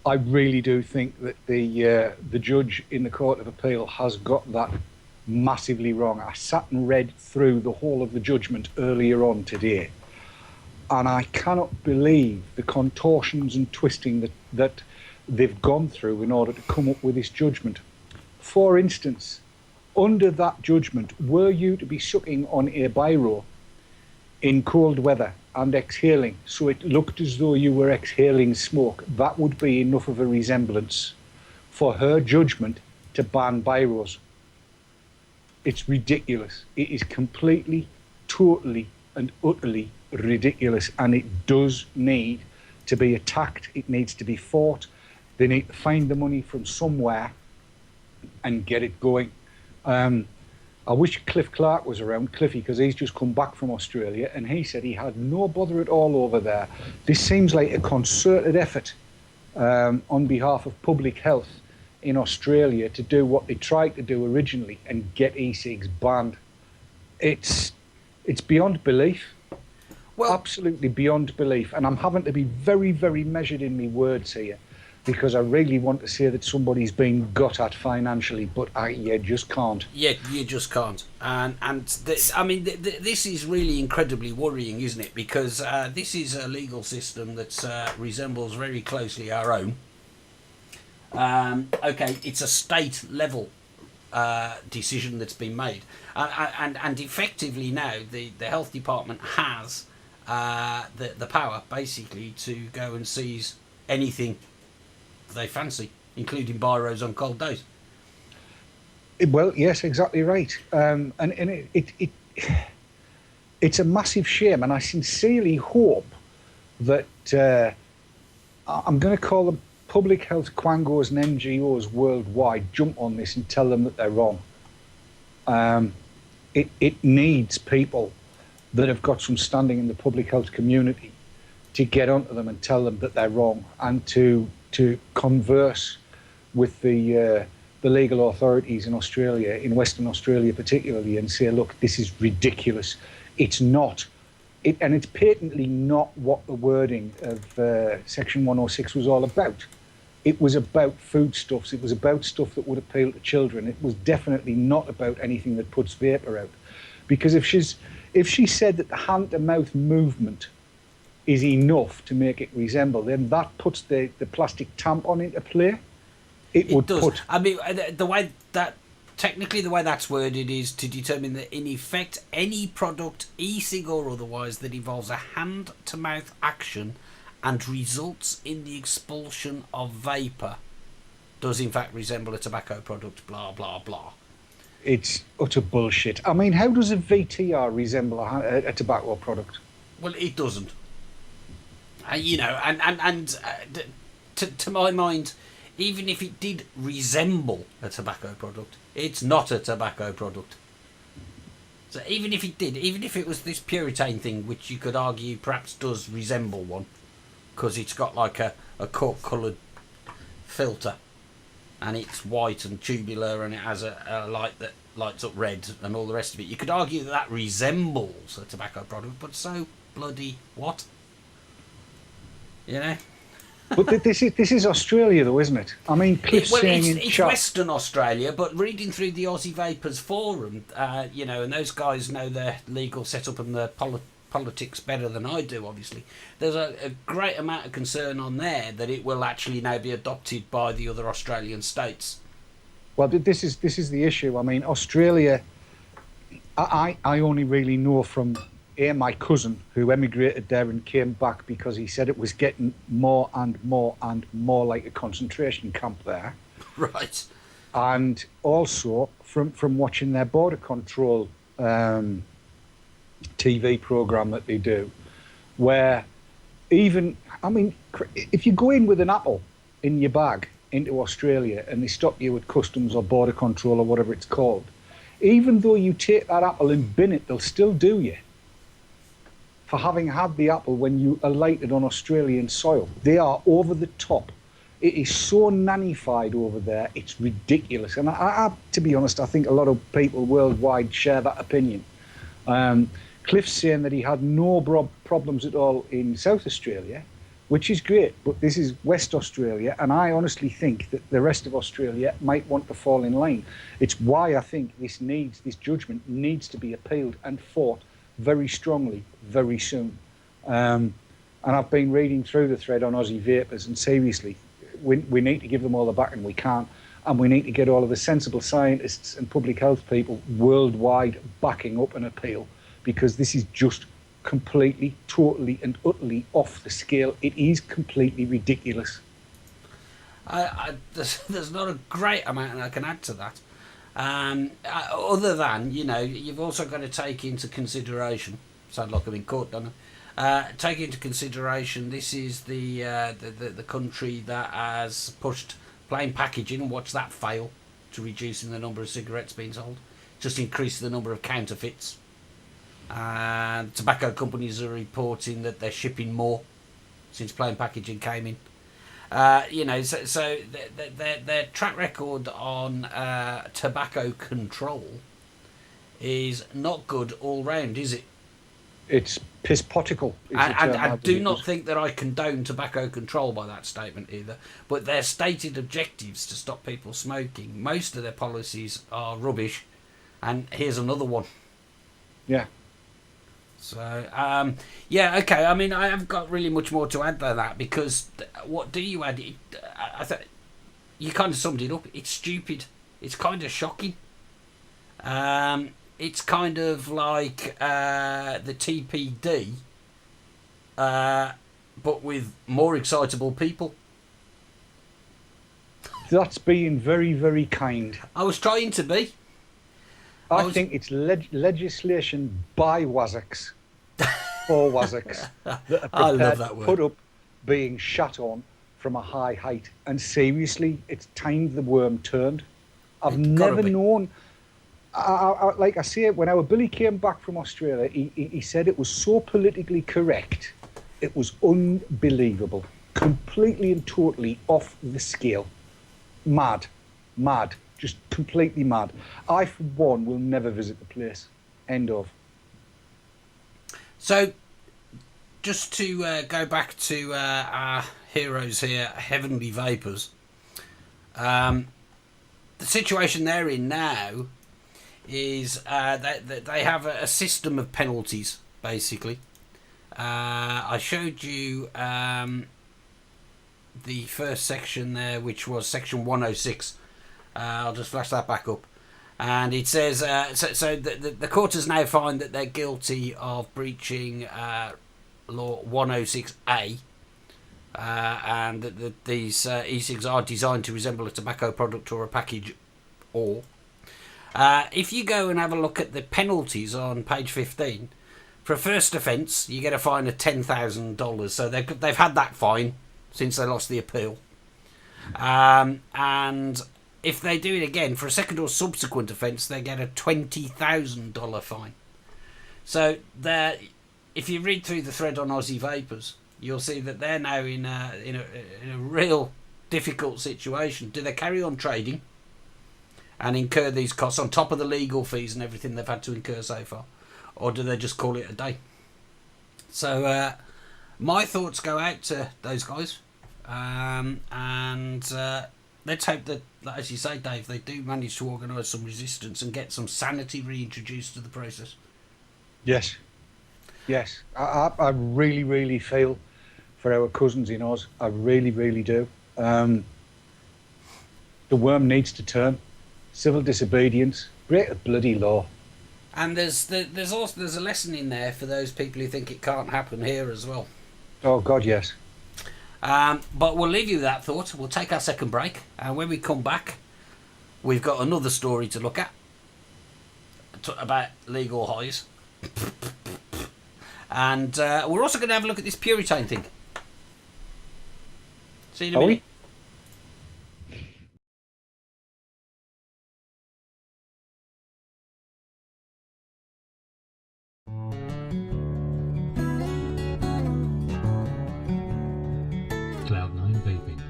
I really do think that the judge in the Court of Appeal has got that massively wrong. I sat and read through the whole of the judgment earlier on today, and I cannot believe the contortions and twisting that they've gone through in order to come up with this judgment. For instance, under that judgment, were you to be sucking on a biro in cold weather and exhaling, so it looked as though you were exhaling smoke, that would be enough of a resemblance for her judgment to ban biros. It's ridiculous. It is completely, totally and utterly ridiculous, and it does need to be attacked. It needs to be fought. They need to find the money from somewhere and get it going. I wish Cliff Clark was around, Cliffy, because he's just come back from Australia, and he said he had no bother at all over there. This seems like a concerted effort on behalf of public health in Australia to do what they tried to do originally and get e-cigs banned. It's beyond belief. Well, absolutely beyond belief. And I'm having to be very, very measured in my words here, because I really want to say that somebody's been got at financially, but you just can't. Yeah, you just can't. This is really incredibly worrying, isn't it? Because this is a legal system that resembles very closely our own. Okay, it's a state level decision that's been made, and effectively now the health department has the power basically to go and seize anything they fancy, including biros on cold days. Well, yes, exactly right. And it's a massive shame, and I sincerely hope that I'm going to call them public health quangos and NGOs worldwide jump on this and tell them that they're wrong. It needs people that have got some standing in the public health community to get onto them and tell them that they're wrong, and to converse with the legal authorities in Australia, in Western Australia particularly, and say, look, this is ridiculous. It's not. And it's patently not what the wording of Section 106 was all about. It was about foodstuffs. It was about stuff that would appeal to children. It was definitely not about anything that puts vapour out. Because if she said that the hand-to-mouth movement is enough to make it resemble, then that puts the plastic tampon into play. It would does. The way that's worded is to determine that in effect any product, e-cig or otherwise, that involves a hand-to-mouth action and results in the expulsion of vapour does in fact resemble a tobacco product, blah, blah, blah. It's utter bullshit. I mean, how does a VTR resemble a tobacco product? Well, it doesn't. To my mind, even if it did resemble a tobacco product, it's not a tobacco product. So even if it was this Puritane thing, which you could argue perhaps does resemble one, because it's got like a cork-coloured filter, and it's white and tubular, and it has a light that lights up red, and all the rest of it, you could argue that resembles a tobacco product, but so bloody what? You know? But this is Australia, though, isn't it? I mean, Cliff's saying it's Western Australia, but reading through the Aussie Vapors forum, and those guys know their legal setup and their politics better than I do, obviously. There's a great amount of concern on there that it will actually now be adopted by the other Australian states. Well, this is the issue. I mean, Australia, I only really know from my cousin, who emigrated there and came back because he said it was getting more and more and more like a concentration camp there. Right. And also from watching their border control TV program that they do, where if you go in with an apple in your bag into Australia and they stop you at customs or border control or whatever it's called, even though you take that apple and bin it, they'll still do you for having had the apple when you alighted on Australian soil. They are over the top. It is so nannified over there, it's ridiculous. And I to be honest, I think a lot of people worldwide share that opinion. Cliff's saying that he had no problems at all in South Australia, which is great, but this is West Australia, and I honestly think that the rest of Australia might want to fall in line. It's why I think this judgment needs to be appealed and fought very strongly, very soon. And I've been reading through the thread on Aussie vapors, and seriously, we need to give them all the backing we can, and we need to get all of the sensible scientists and public health people worldwide backing up an appeal, because this is just completely, totally and utterly off the scale. It is completely ridiculous. There's not a great amount I can add to that. Other than, you've also got to take into consideration, sound like I'm in court, don't I? Take into consideration this is the country that has pushed plain packaging and watched that fail to reducing the number of cigarettes being sold, just increased the number of counterfeits. And tobacco companies are reporting that they're shipping more since plain packaging came in. So their track record on tobacco control is not good all round, is it? It's piss-potical. I do not think that I condone tobacco control by that statement either. But their stated objectives to stop people smoking, most of their policies are rubbish. And here's another one. Yeah. So, okay. I mean, I haven't got really much more to add than that, because what do you add? I thought you kind of summed it up. It's stupid. It's kind of shocking. It's kind of like the TPD, but with more excitable people. That's being very, very kind. I was trying to be. I think it's legislation by Wazzocks for Wazzocks that are prepared to put up being shut on from a high height. And seriously, it's time the worm turned. I've never known. Like I say, when our Billy came back from Australia, he said it was so politically correct. It was unbelievable. Completely and totally off the scale. Mad. Just completely mad. I, for one, will never visit the place. End of. So, just to go back to our heroes here, Heavenly Vapours. The situation they're in now is that they have a system of penalties, basically. I showed you the first section there, which was section 106. I'll just flash that back up. And it says, the court has now found that they're guilty of breaching law 106A, and that these e-cigs are designed to resemble a tobacco product or a package or. If you go and have a look at the penalties on page 15, for a first offence, you get a fine of $10,000. So they've had that fine since they lost the appeal. And if they do it again for a second or subsequent offence, they get a $20,000 fine. So if you read through the thread on Aussie Vapors, you'll see that they're now in a real difficult situation. Do they carry on trading and incur these costs on top of the legal fees and everything they've had to incur so far, or do they just call it a day? So my thoughts go out to those guys, and let's hope that, as you say, Dave, they do manage to organise some resistance and get some sanity reintroduced to the process. Yes. I really, really feel for our cousins in Oz. I really, really do. The worm needs to turn. Civil disobedience, break the bloody law. And there's a lesson in there for those people who think it can't happen here as well. Oh God, yes. But we'll leave you with that thought. We'll take our second break, and when we come back, we've got another story to look at about legal highs. And we're also going to have a look at this Puritane thing. See you in a minute. Cloud9 Vaping,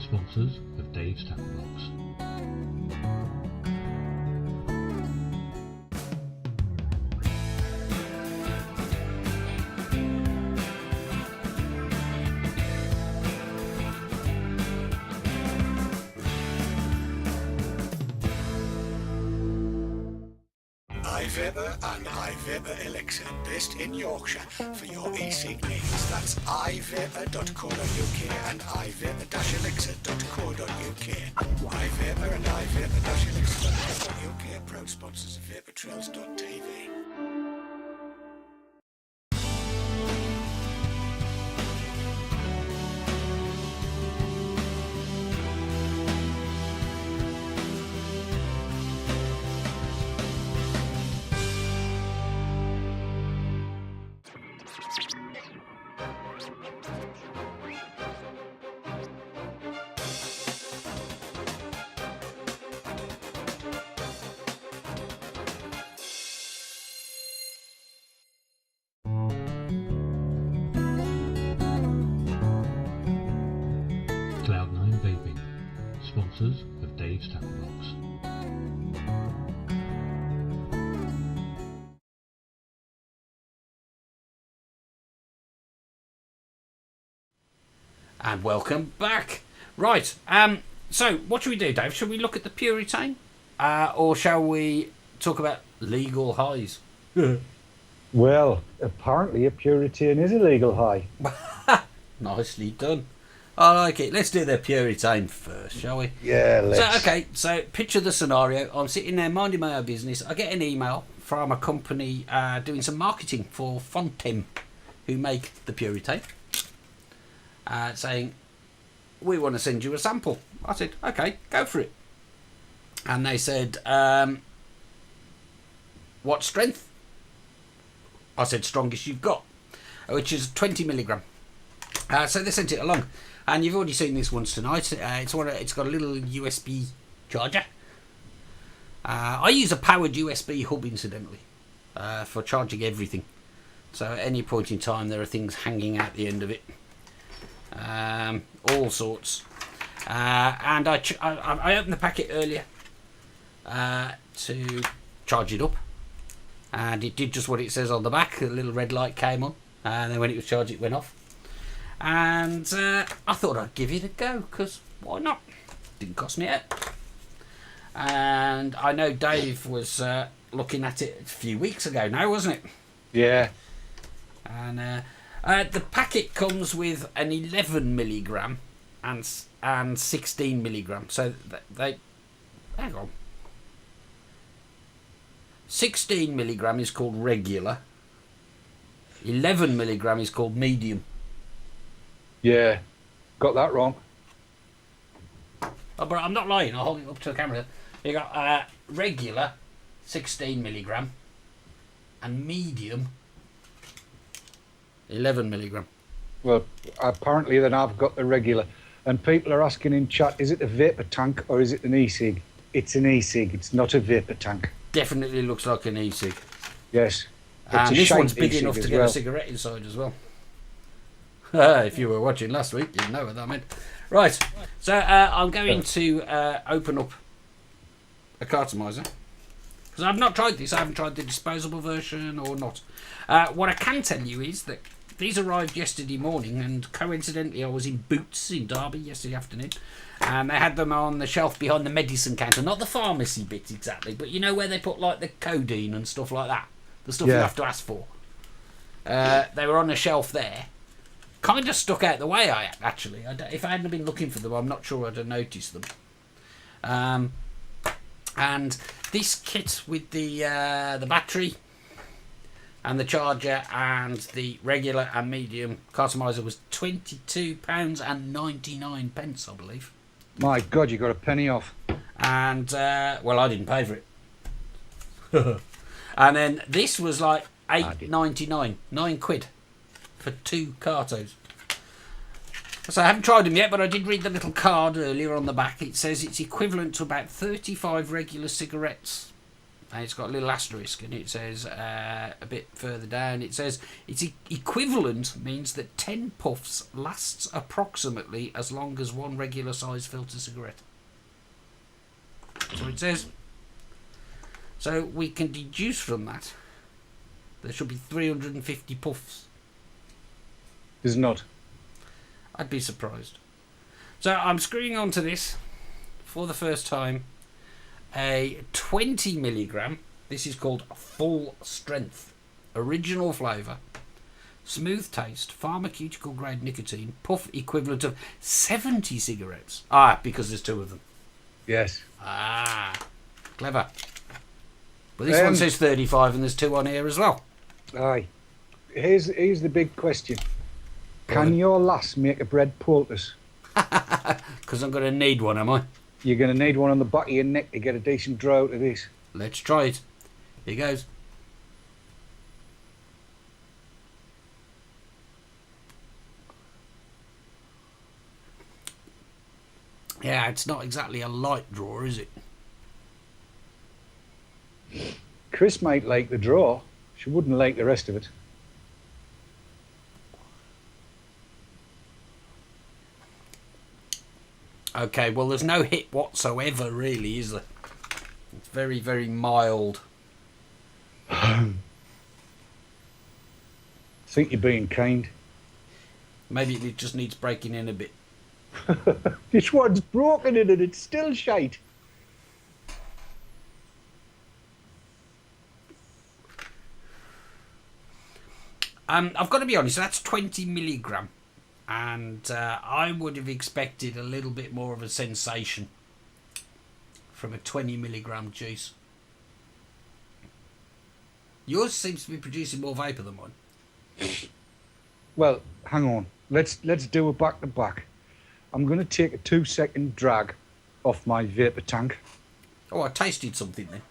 sponsors of Dave's Tacklebox. iVapour and iVapour Elixir, based in Yorkshire, for your e-cig needs. That's iVapour.co.uk and iVapour-elixir.co.uk. iVapour and iVapour-elixir.co.uk, proud sponsors of VapourTrails.tv. Cloud9 Vaping, sponsors of Dave's Tacklebox. And welcome back. Right, so what should we do, Dave? Should we look at the Puritane? Or shall we talk about legal highs? Well, apparently a Puritane is a legal high. Nicely done. I like it. Let's do the Puritane first, shall we? Yeah, let's. So picture the scenario. I'm sitting there minding my own business. I get an email from a company doing some marketing for Fontem, who make the Puritane, saying, we want to send you a sample. I said, okay, go for it. And they said, what strength? I said, strongest you've got, which is 20 milligram. So they sent it along. And you've already seen this once tonight. It's got a little USB charger. I use a powered USB hub, incidentally, for charging everything. So at any point in time, there are things hanging out the end of it. All sorts. And I opened the packet earlier to charge it up. And it did just what it says on the back. A little red light came on. And then when it was charged, it went off. And I thought I'd give it a go, because why not? Didn't cost me it. And I know Dave was looking at it a few weeks ago now, wasn't it? Yeah. And the packet comes with an 11 milligram and 16 milligram. So they hang on. 16 milligram is called regular. 11 milligram is called medium. Yeah, got that wrong. Oh, but I'm not lying. I'll hold it up to the camera. You got regular, 16 milligram, and medium, 11 milligram. Well, apparently then I've got the regular. And people are asking in chat, is it a vapor tank or is it an e-cig? It's an e-cig. It's not a vapor tank. Definitely looks like an e-cig. Yes. And this one's big enough to get a cigarette inside as well. If you were watching last week, you'd know what that meant. Right, so I'm going to open up a cartomizer. Because I've not tried this. I haven't tried the disposable version or not. What I can tell you is that these arrived yesterday morning, and coincidentally I was in Boots in Derby yesterday afternoon, and they had them on the shelf behind the medicine counter. Not the pharmacy bit exactly, but you know where they put like the codeine and stuff like that. The stuff you have to ask for. They were on the shelf there. Kind of stuck out the way, actually. If I hadn't been looking for them, I'm not sure I'd have noticed them. And this kit with the battery and the charger and the regular and medium cartomizer was £22.99, I believe. My God, you got a penny off. And, well, I didn't pay for it. And then this was like £8.99, £9 for 2 cartos. So I haven't tried them yet, but I did read the little card earlier on the back. It says it's equivalent to about 35 regular cigarettes. And it's got a little asterisk, and it says a bit further down, it says it's equivalent means that 10 puffs lasts approximately as long as one regular size filter cigarette. That's what it says. So we can deduce from that there should be 350 puffs. There's not. I'd be surprised. So I'm screwing onto this for the first time a 20 milligram This is called Full Strength. Original flavour. Smooth taste. Pharmaceutical grade nicotine. Puff equivalent of 70 cigarettes. Ah, because there's 2 of them. Yes. Ah, clever. But this one says 35 and there's 2 on here as well. Aye. Here's the big question. Can your lass make a bread poultice? Because I'm going to need one, am I? You're going to need one on the back of your neck to get a decent draw out of this. Let's try it. Here goes. Yeah, it's not exactly a light draw, is it? Chris might like the draw. She wouldn't like the rest of it. Okay, well, there's no hit whatsoever, really, is there? It's very, very mild. I think you're being kind. Maybe it just needs breaking in a bit. This one's broken in and it's still shite. I've got to be honest, that's 20 milligram. And I would have expected a little bit more of a sensation from a 20 milligram juice. Yours seems to be producing more vapour than mine. Well, hang on. Let's do a back to back. I'm going to take a 2-second drag off my vapor tank. Oh, I tasted something then.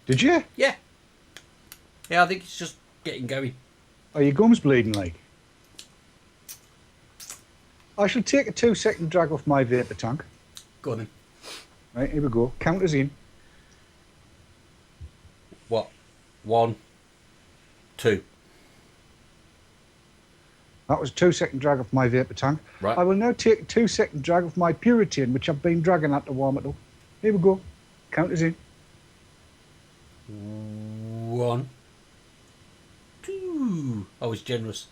Did you? Yeah. Yeah, I think it's just getting going. Are your gums bleeding like? I shall take a 2-second drag off my vapor tank. Go on then. Right, here we go. Count us in. What? 1, 2. That was a 2-second drag off my vapor tank. Right. I will now take a 2-second drag off my Puritane, which I've been dragging at to warm it up. Here we go. Count us in. 1, 2. I was generous.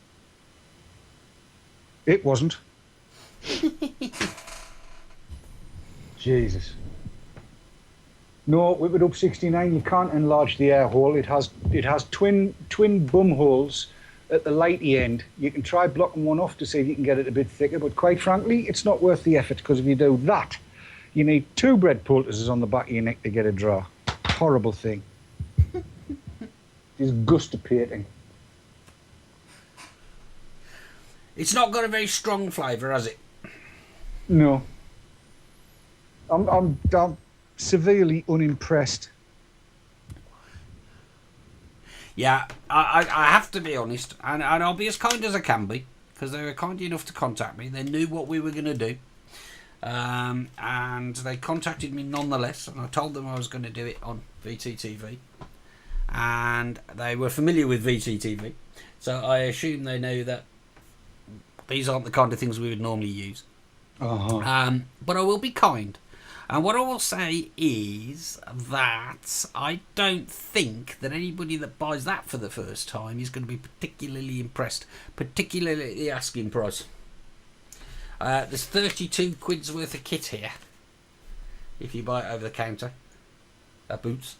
It wasn't. Jesus. No, Whip It Up 69, you can't enlarge the air hole. It has twin bum holes at the lighty end. You can try blocking one off to see if you can get it a bit thicker, but quite frankly, it's not worth the effort, because if you do that, you need 2 bread poultices on the back of your neck to get a draw. Horrible thing. Disgustipating. It's not got a very strong flavour, has it? No. I'm severely unimpressed. Yeah, I have to be honest, and I'll be as kind as I can be, because they were kind enough to contact me. They knew what we were going to do, and they contacted me nonetheless, and I told them I was going to do it on VTTV, and they were familiar with VTTV, so I assume they know that these aren't the kind of things we would normally use. Uh-huh. But I will be kind. And what I will say is that I don't think that anybody that buys that for the first time is going to be particularly impressed, particularly at the asking price. There's 32 quid's worth of kit here, if you buy it over the counter at Boots.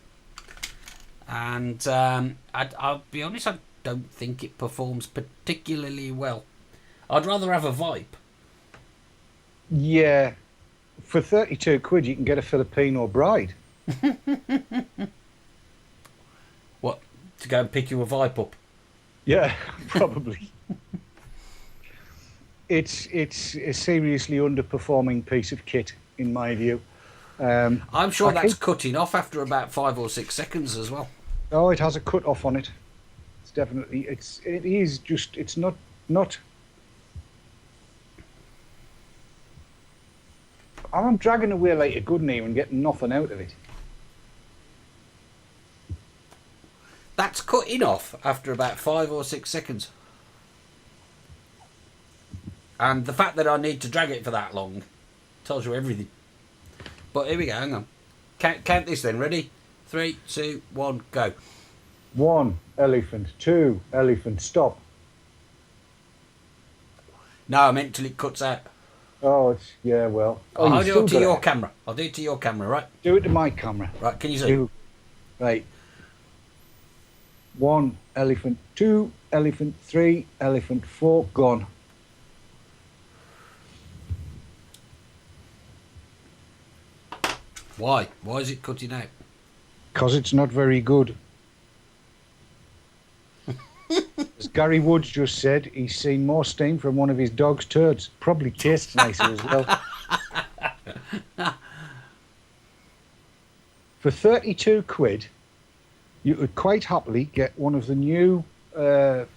And I'll be honest, I don't think it performs particularly well. I'd rather have a Vibe. Yeah. For 32 quid, you can get a Filipino bride. What? To go and pick you a Vibe up? Yeah, probably. It's a seriously underperforming piece of kit, in my view. I'm sure that's cutting off after about 5 or 6 seconds as well. Oh, it has a cut off on it. It's definitely, it's not. I'm dragging away like a good name and getting nothing out of it. That's cutting off after about 5 or 6 seconds. And the fact that I need to drag it for that long tells you everything. But here we go, hang on. Count this then, ready? 3, 2, 1, go. 1 elephant, 2 elephant, stop. No, I meant till it cuts out. Oh, it's, yeah, well. I'll do it to your camera. I'll do it to your camera, right? Do it to my camera. Right, can you see? Right. 1, elephant 2, elephant 3, elephant 4, gone. Why? Why is it cutting out? Because it's not very good. As Gary Woods just said, he's seen more steam from one of his dog's turds. Probably tastes nicer as well. For 32 quid, you could quite happily get one of the new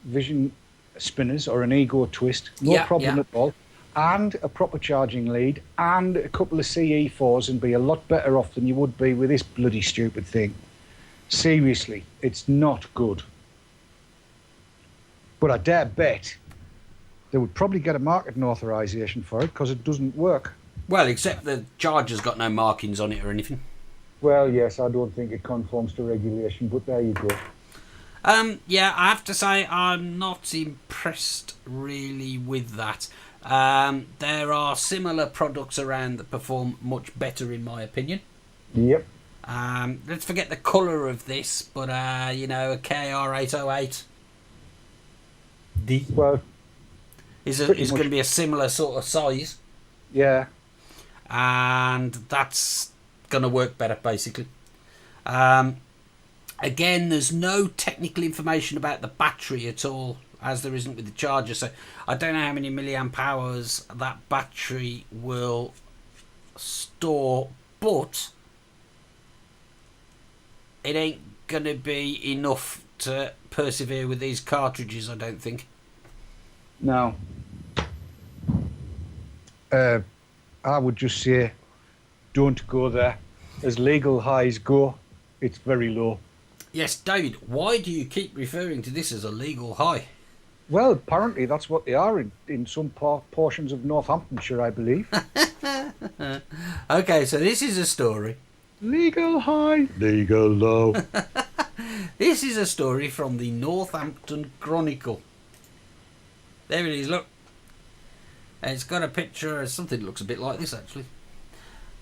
Vision spinners or an Ego twist. No problem at all. And a proper charging lead and a couple of CE4s and be a lot better off than you would be with this bloody stupid thing. Seriously, it's not good. But I dare bet they would probably get a marketing authorisation for it because it doesn't work. Well, except the charger's got no markings on it or anything. Well, yes, I don't think it conforms to regulation, but there you go. Yeah, I have to say I'm not impressed really with that. There are similar products around that perform much better in my opinion. Yep. Let's forget the colour of this, but you know, a KR808 D is going to be a similar sort of size. Yeah. And that's going to work better, basically. Again, there's no technical information about the battery at all, as there isn't with the charger. So I don't know how many milliamp hours that battery will store, but it ain't going to be enough to persevere with these cartridges, I don't think. No. I would just say, don't go there. As legal highs go, it's very low. Yes, David, why do you keep referring to this as a legal high? Well, apparently that's what they are in some portions of Northamptonshire, I believe. Okay, so this is a story. Legal high. Legal low. This is a story from the Northampton Chronicle. There it is, look. And it's got a picture of something that looks a bit like this, actually.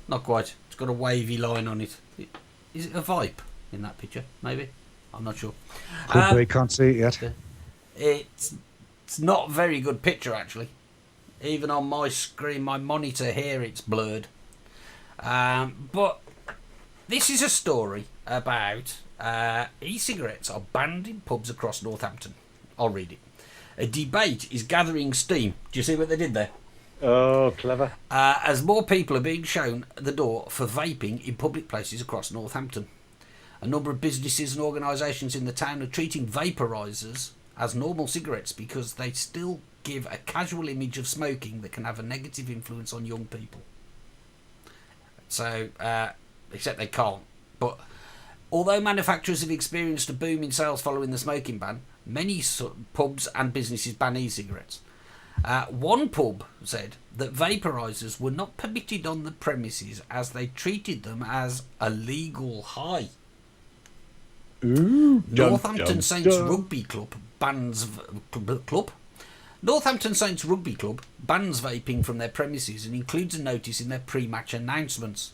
Not quite. It's got a wavy line on it. Is it a Vipe in that picture? Maybe? I'm not sure. Could be, can't see it yet. It's not a very good picture, actually. Even on my screen, my monitor here, it's blurred. But this is a story about e-cigarettes are banned in pubs across Northampton. I'll read it. A debate is gathering steam. Do you see what they did there? Oh, clever. As more people are being shown the door for vaping in public places across Northampton. A number of businesses and organisations in the town are treating vaporisers as normal cigarettes because they still give a casual image of smoking that can have a negative influence on young people. So, except they can't. But although manufacturers have experienced a boom in sales following the smoking ban, many pubs and businesses ban e-cigarettes. One pub said that vaporisers were not permitted on the premises as they treated them as a legal high. Ooh, Northampton Saints Rugby Club bans Northampton Saints Rugby Club bans vaping from their premises and includes a notice in their pre-match announcements.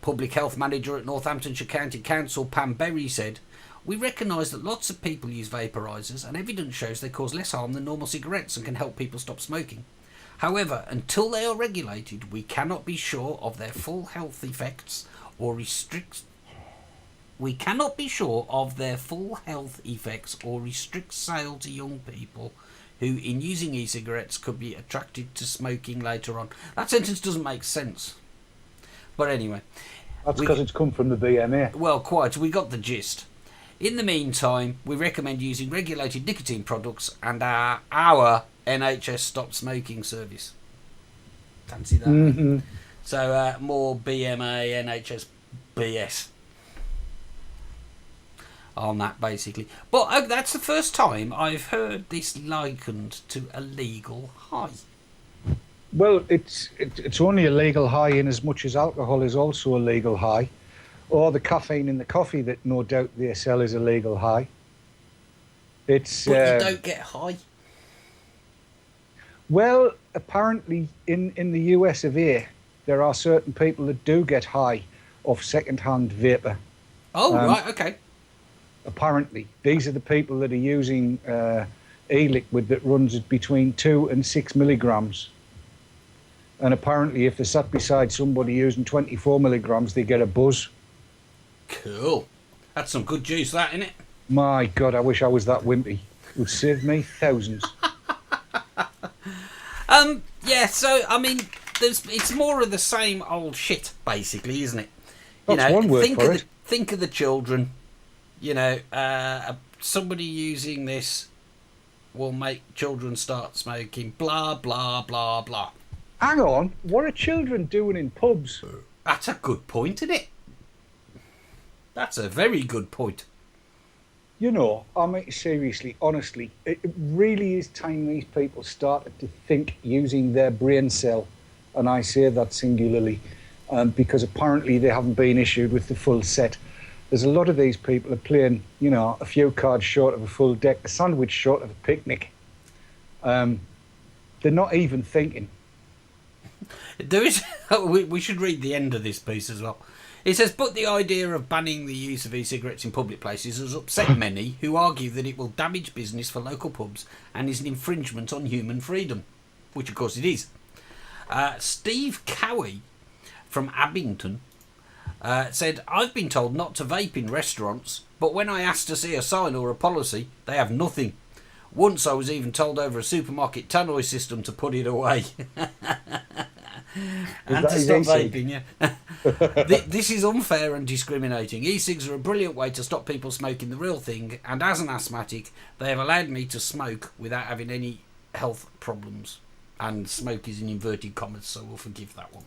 Public Health Manager at Northamptonshire County Council Pam Berry said, "We recognise that lots of people use vaporisers and evidence shows they cause less harm than normal cigarettes and can help people stop smoking. However, until they are regulated, we cannot be sure of their full health effects or restrict sale to young people who, in using e-cigarettes, could be attracted to smoking later on." That sentence doesn't make sense. But anyway. That's because it's come from the BMA. Well, quite. We got the gist. In the meantime, we recommend using regulated nicotine products and our NHS Stop Smoking service. Fancy that. Mm-hmm. So more BMA, NHS BS on that, basically. But that's the first time I've heard this likened to a legal high. Well, it's only a legal high in as much as alcohol is also a legal high, or the caffeine in the coffee that no doubt they sell is a legal high. But you don't get high. Well, apparently in the US of A, there are certain people that do get high off second-hand vapour. Oh, right, okay. apparently. These are the people that are using e-liquid that runs at between 2 and 6 milligrams. And apparently if they're sat beside somebody using 24 milligrams, they get a buzz. Cool. That's some good juice, that, isn't it? My God, I wish I was that wimpy. It would save me thousands. Yeah, so, I mean, it's more of the same old shit, basically, isn't it? That's one word for it. Think of the children. Somebody using this will make children start smoking, blah, blah, blah, blah. Hang on, what are children doing in pubs? That's a good point, isn't it? That's a very good point. You know, I mean, seriously, honestly, it really is time these people started to think using their brain cell, and I say that singularly, because apparently they haven't been issued with the full set. There's a lot of these people are playing, a few cards short of a full deck, a sandwich short of a picnic. They're not even thinking. There is. We should read the end of this piece as well. It says, but the idea of banning the use of e-cigarettes in public places has upset many who argue that it will damage business for local pubs and is an infringement on human freedom, which of course it is. Steve Cowie from Abington said, I've been told not to vape in restaurants, but when I asked to see a sign or a policy, they have nothing. Once I was even told over a supermarket tannoy system to put it away. And to stop vaping, yeah. This is unfair and discriminating. E-cigs are a brilliant way to stop people smoking the real thing, and as an asthmatic, they have allowed me to smoke without having any health problems. And smoke is in inverted commas, so we'll forgive that one.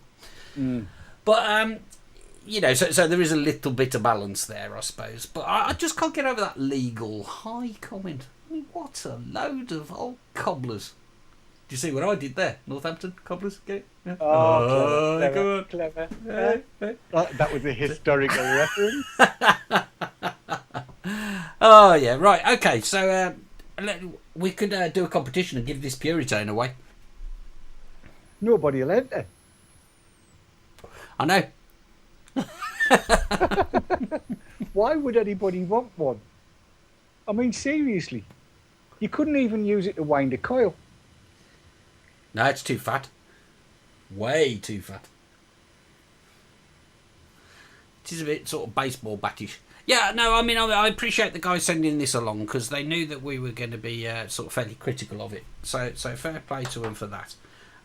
Mm. But, so there is a little bit of balance there, I suppose. But I just can't get over that legal high comment. I mean, what a load of old cobblers. Do you see what I did there? Northampton cobblers, get it? Yeah. Oh, clever. That was a historical reference. Oh, yeah, right. Okay, so we could do a competition and give this Puritane away. Nobody will enter. I know. Why would anybody want one? I mean, seriously. You couldn't even use it to wind a coil. No, it's too fat. Way too fat. It is a bit sort of baseball battish. Yeah, no, I mean, I appreciate the guys sending this along because they knew that we were going to be sort of fairly critical of it. So fair play to them for that.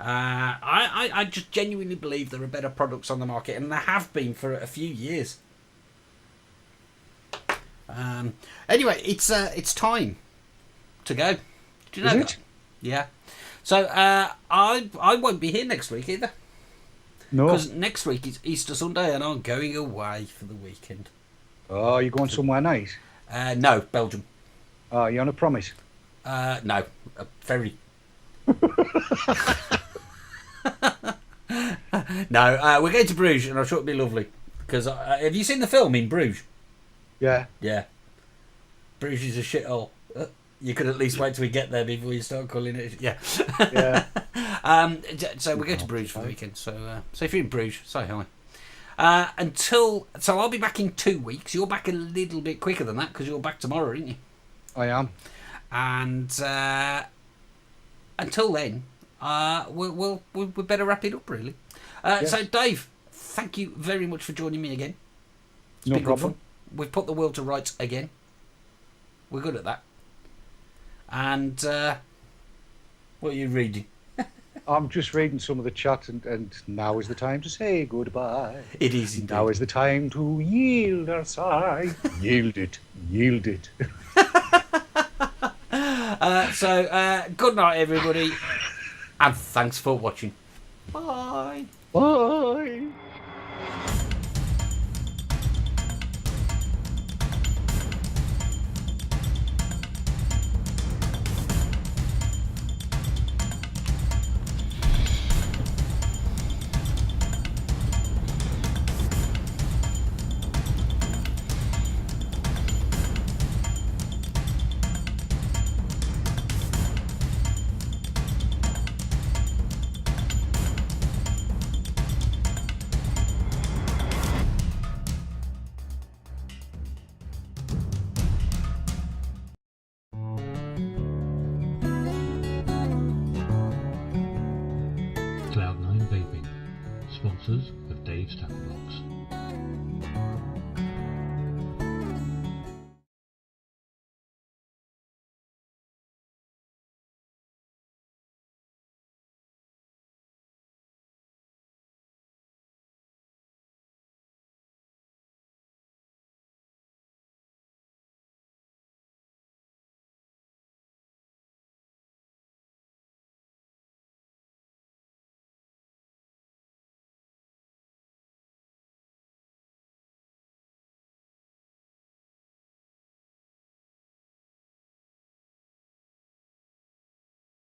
I just genuinely believe there are better products on the market, and there have been for a few years. Anyway, it's time to go. Do you know that? Yeah. So I won't be here next week either. No. Because next week is Easter Sunday and I'm going away for the weekend. Oh, you're going somewhere nice? No, Belgium. Oh, you on a promise? No, a ferry. No, we're going to Bruges and I'm sure it'll be lovely. Because have you seen the film In Bruges? Yeah. Yeah. Bruges is a shithole. You could at least wait till we get there before you start calling it. Yeah. Yeah. So we're going to Bruges for the weekend. So if you're in Bruges, say hi. So I'll be back in 2 weeks. You're back a little bit quicker than that because you're back tomorrow, aren't you? I am. And until then, we better wrap it up, really. Yes. So Dave, thank you very much for joining me again. It's no been problem. Good fun. We've put the world to rights again. We're good at that. And what are you reading? I'm just reading some of the chat, and now is the time to say goodbye. It is indeed. Now is the time to yield our side. Yield it. Yield it. So good night, everybody. And thanks for watching. Bye. Bye. sponsors